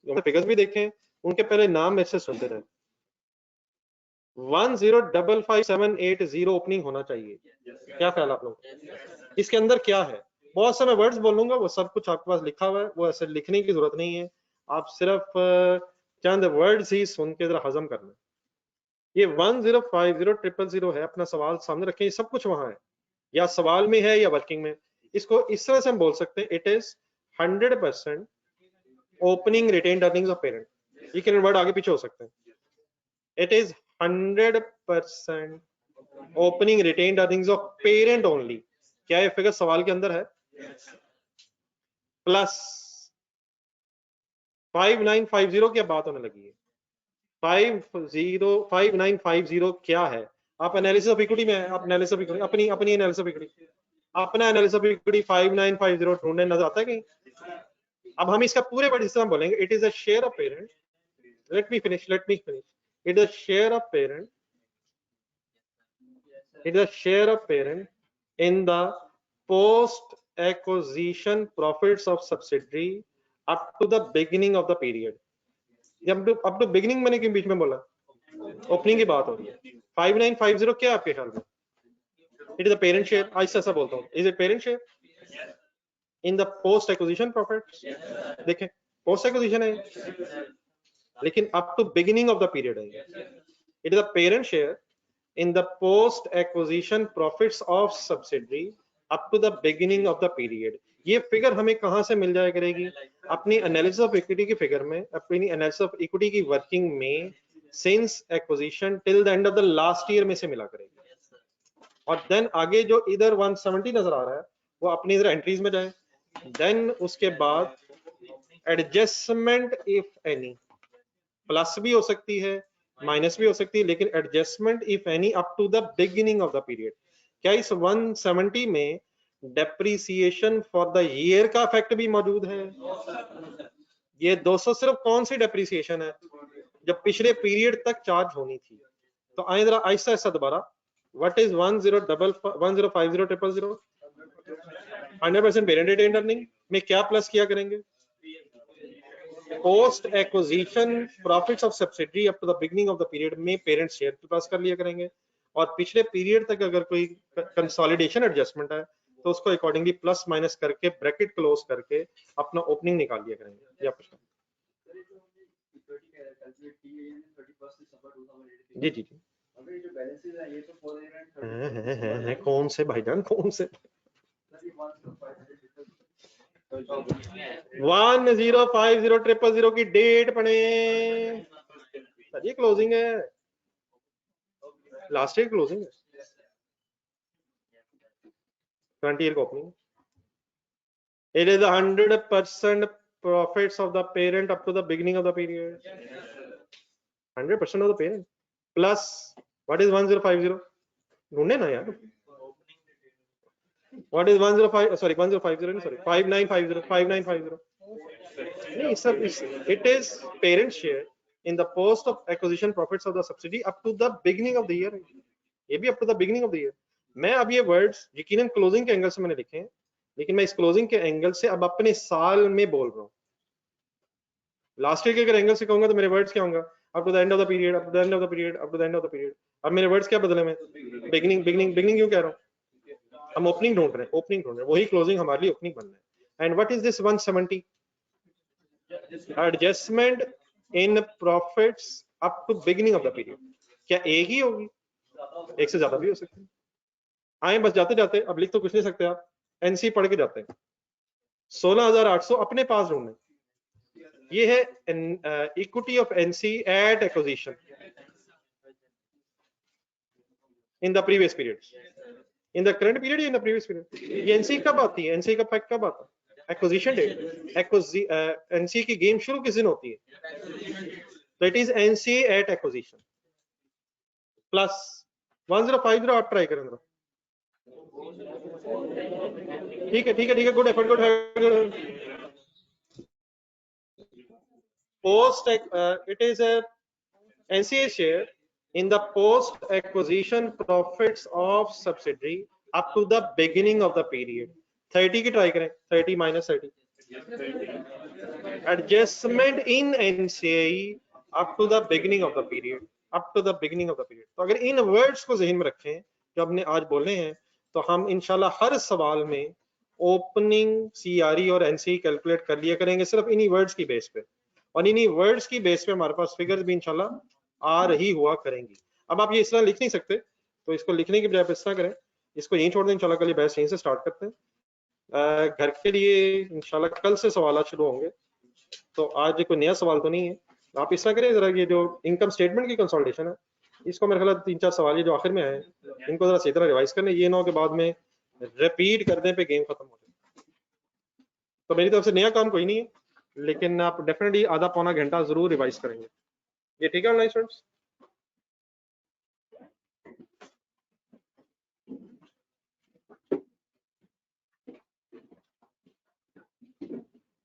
फिगर्स भी देखें, उनके पहले नाम मेरे से सुनते रहे। 1055780 ओपनिंग होना चाहिए। क्या ख्याल आप लोग? इसके अंदर क्या है? बहुत से मैं वर्ड्स बोलूंगा, वो सब कुछ आपके पास लिखा हुआ है, वो ऐसे लिखने की जरूरत नहीं है। आप सिर्फ चंद वर्ड्स ही सुन के जरा हजम करना। ये 1050000 है, अपना सवाल सामने रखें, ये सब कुछ वहां है, या सवाल में है या वर्किंग में। इसको इस तरह से हम बोल सकते हैं, it is 100% opening retained earnings of parent. ये वर्ड आगे पीछे हो सकते हैं। It is 100% opening retained earnings of parent only. क्या ये फिगर सवाल के अंदर है? प्लस 5950 की बात होने लगी है। 5950 क्या है? आप एनालिसिस ऑफ इक्विटी में है, आप एनालिसिस ऑफ इक्विटी अपनी एनालिसिस ऑफ इक्विटी, अपना एनालिसिस ऑफ इक्विटी 5950 ढूंढने नजर आता है कहीं? अब हम इसका पूरे वर्ड इस तरह बोलेंगे, it is a share of parent, let me finish it is a share of parent, it is a share of parent in the post acquisition profits of subsidiary up to the beginning of the period। जब अब तो beginning मैंने क्यों बीच में बोला? Opening की बात हो रही है। 5950 क्या आपके ख्याल में? It is a parent share, ऐसा बोलता हूँ, is it parent share in the post acquisition profits? देखें पोस्ट एक्विजिशन है, लेकिन up to beginning of the period है। It is a parent share in the post acquisition profits of subsidiary up to the beginning of the period। ये figure हमें कहां से मिल जाया करेगी? अपनी एनालिसिस ऑफ इक्विटी की फिगर में, अपनी एनालिसिस ऑफ इक्विटी की वर्किंग में, since acquisition till the end of the last year में से मिला करेगी। और देन आगे जो इधर 170 नजर आ रहा है वो अपनी इधर एंट्रीज में जाए। देन उसके बाद एडजस्टमेंट इफ एनी, प्लस भी हो सकती है माइनस भी हो सकती है, लेकिन adjustment if any up to the beginning of the period. क्या इस 170 में डेप्रीसिएशन फॉर द ईयर का इफेक्ट भी मौजूद है? ये 200 सिर्फ कौन सी डेप्रीसिएशन है? जब पिछले पीरियड तक चार्ज होनी थी। तो आए जरा आहिस्ता आहिस्ता दोबारा, what is 10500000 100% parent retained earning में क्या प्लस किया करेंगे, post acquisition profits of subsidy up to the beginning of the period में पेरेंट शेयर की प्लस कर लिया करेंगे, और पिछले पीरियड तक अगर कोई कंसोलिडेशन एडजस्टमेंट है तो उसको अकॉर्डिंगली प्लस माइनस करके ब्रैकेट क्लोज करके अपना ओपनिंग निकाल लिया करेंगे। या प्रश्न जी जी जी हैं कौन से भाईजान, कौन से 10500000 की डेट पड़े सर, ये क्लोजिंग है, लास्ट ईयर क्लोजिंग है, 20 year opening. It is 100% profits of the parent up to the beginning of the period. 100% of the parent plus what is 1050? ढूंढे ना यार, what is 105? Sorry, 1050. Sorry, 5950. 5950. नहीं sir, it is parent share in the post of acquisition profits of the subsidy up to the beginning of the year. ये भी up to the beginning of the year. मैं अब ये words यकीनन closing के angle से मैंने लिखे हैं, लेकिन मैं इस क्लोजिंग के एंगल से अब अपने साल में बोल रहा हूँ। लास्ट ईयर के अगर एंगल से कहूंगा तो मेरे वर्ड्स क्या होंगे, up to the end of the period, up to the end of the period, up to the end of the period. अब मेरे वर्ड्स क्या बदले में, बिगिनिंग बिगिनिंग बिगिनिंग क्यों कह रहा हूँ, हम ओपनिंग ढूंढ रहे हैं, ओपनिंग ढूंढ रहे हैं, वही क्लोजिंग हमारे लिए ओपनिंग बन रहा है। And what is this 170? Adjustment in profits up to beginning of the period. क्या एक ही होगी, एक से ज्यादा भी हो सकती है। आए बस जाते जाते, अब लिख तो कुछ नहीं सकते आप, एनसी पढ़ के जाते हैं। 16800 अपने पास ढूंढने, ये है equity of NC at acquisition in the previous period, in the current period, in the previous period. ये एनसी कब आती है, एनसी का फैक्ट कब आता है, एक्विजिशन डेट। एनसी की गेम शुरू किस दिन होती है, तो it is NC at acquisition plus 1050। आप ट्राई करें, ठीक है ठीक है ठीक है, good effort, good effort. Post it is a NCA share in the post acquisition profits of subsidiary up to the beginning of the period। 30 की try करें, 30 minus 30, adjustment in NCA up to the beginning of the period, up to the beginning of the period। तो अगर इन words को जहन में रखें जो हमने आज बोले हैं, तो हम इंशाल्लाह हर सवाल में ओपनिंग, सीआरई और एनसीई कैलकुलेट कर लिया करेंगे सिर्फ इन्हीं वर्ड्स की बेस पे, और इन्हीं वर्ड्स की बेस पे हमारे पास फिगर्स भी इंशाल्लाह आ रही हुआ करेंगी। अब आप ये इस तरह लिख नहीं सकते, तो इसको लिखने की बजाय इस तरह करें, इसको यहीं छोड़ दें, इंशाल्लाह कल बैच यहीं से स्टार्ट करते हैं। घर के लिए इंशाल्लाह कल से सवाल शुरू होंगे, तो आज कोई नया सवाल तो नहीं है। आप इस तरह करें, जरा ये जो इनकम स्टेटमेंट की कंसोलिडेशन है, इसको मेरे ख्याल 3-4 सवाल ये जो आखिर में आए इनको जरा सही तरह रिवाइज करने, ये ना हो के बाद में रिपीट करने पे गेम खत्म हो जाए। तो मेरी तरफ से नया काम कोई नहीं है, लेकिन आप डेफिनेटली आधा पौना घंटा जरूर रिवाइज करेंगे। ये ठीक है online students?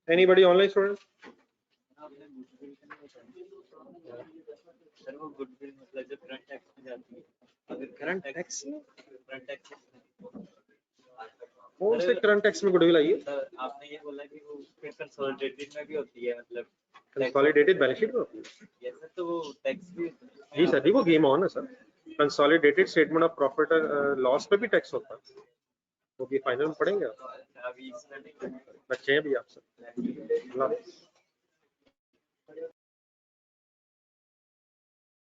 Anybody online student? Sir वो गुडविल मतलब जो करंट टैक्स में जाती है, अगर करंट टैक्स में, करंट टैक्स कौन से करंट टैक्स में गुडविल आई है? आपने ये बोला कि वो फिर कंसोलिडेटेड में भी होती है, मतलब कंसोलिडेटेड बैलेंस शीट में होती है। यस सर, तो वो टैक्स भी जी सर जी, वो गेम ऑन है sir. Consolidated statement of profit and loss पे भी टैक्स होता है, वो भी फाइनल में पढ़ेंगे आप, अभी इसमें नहीं बच्चे हैं भी आप सर।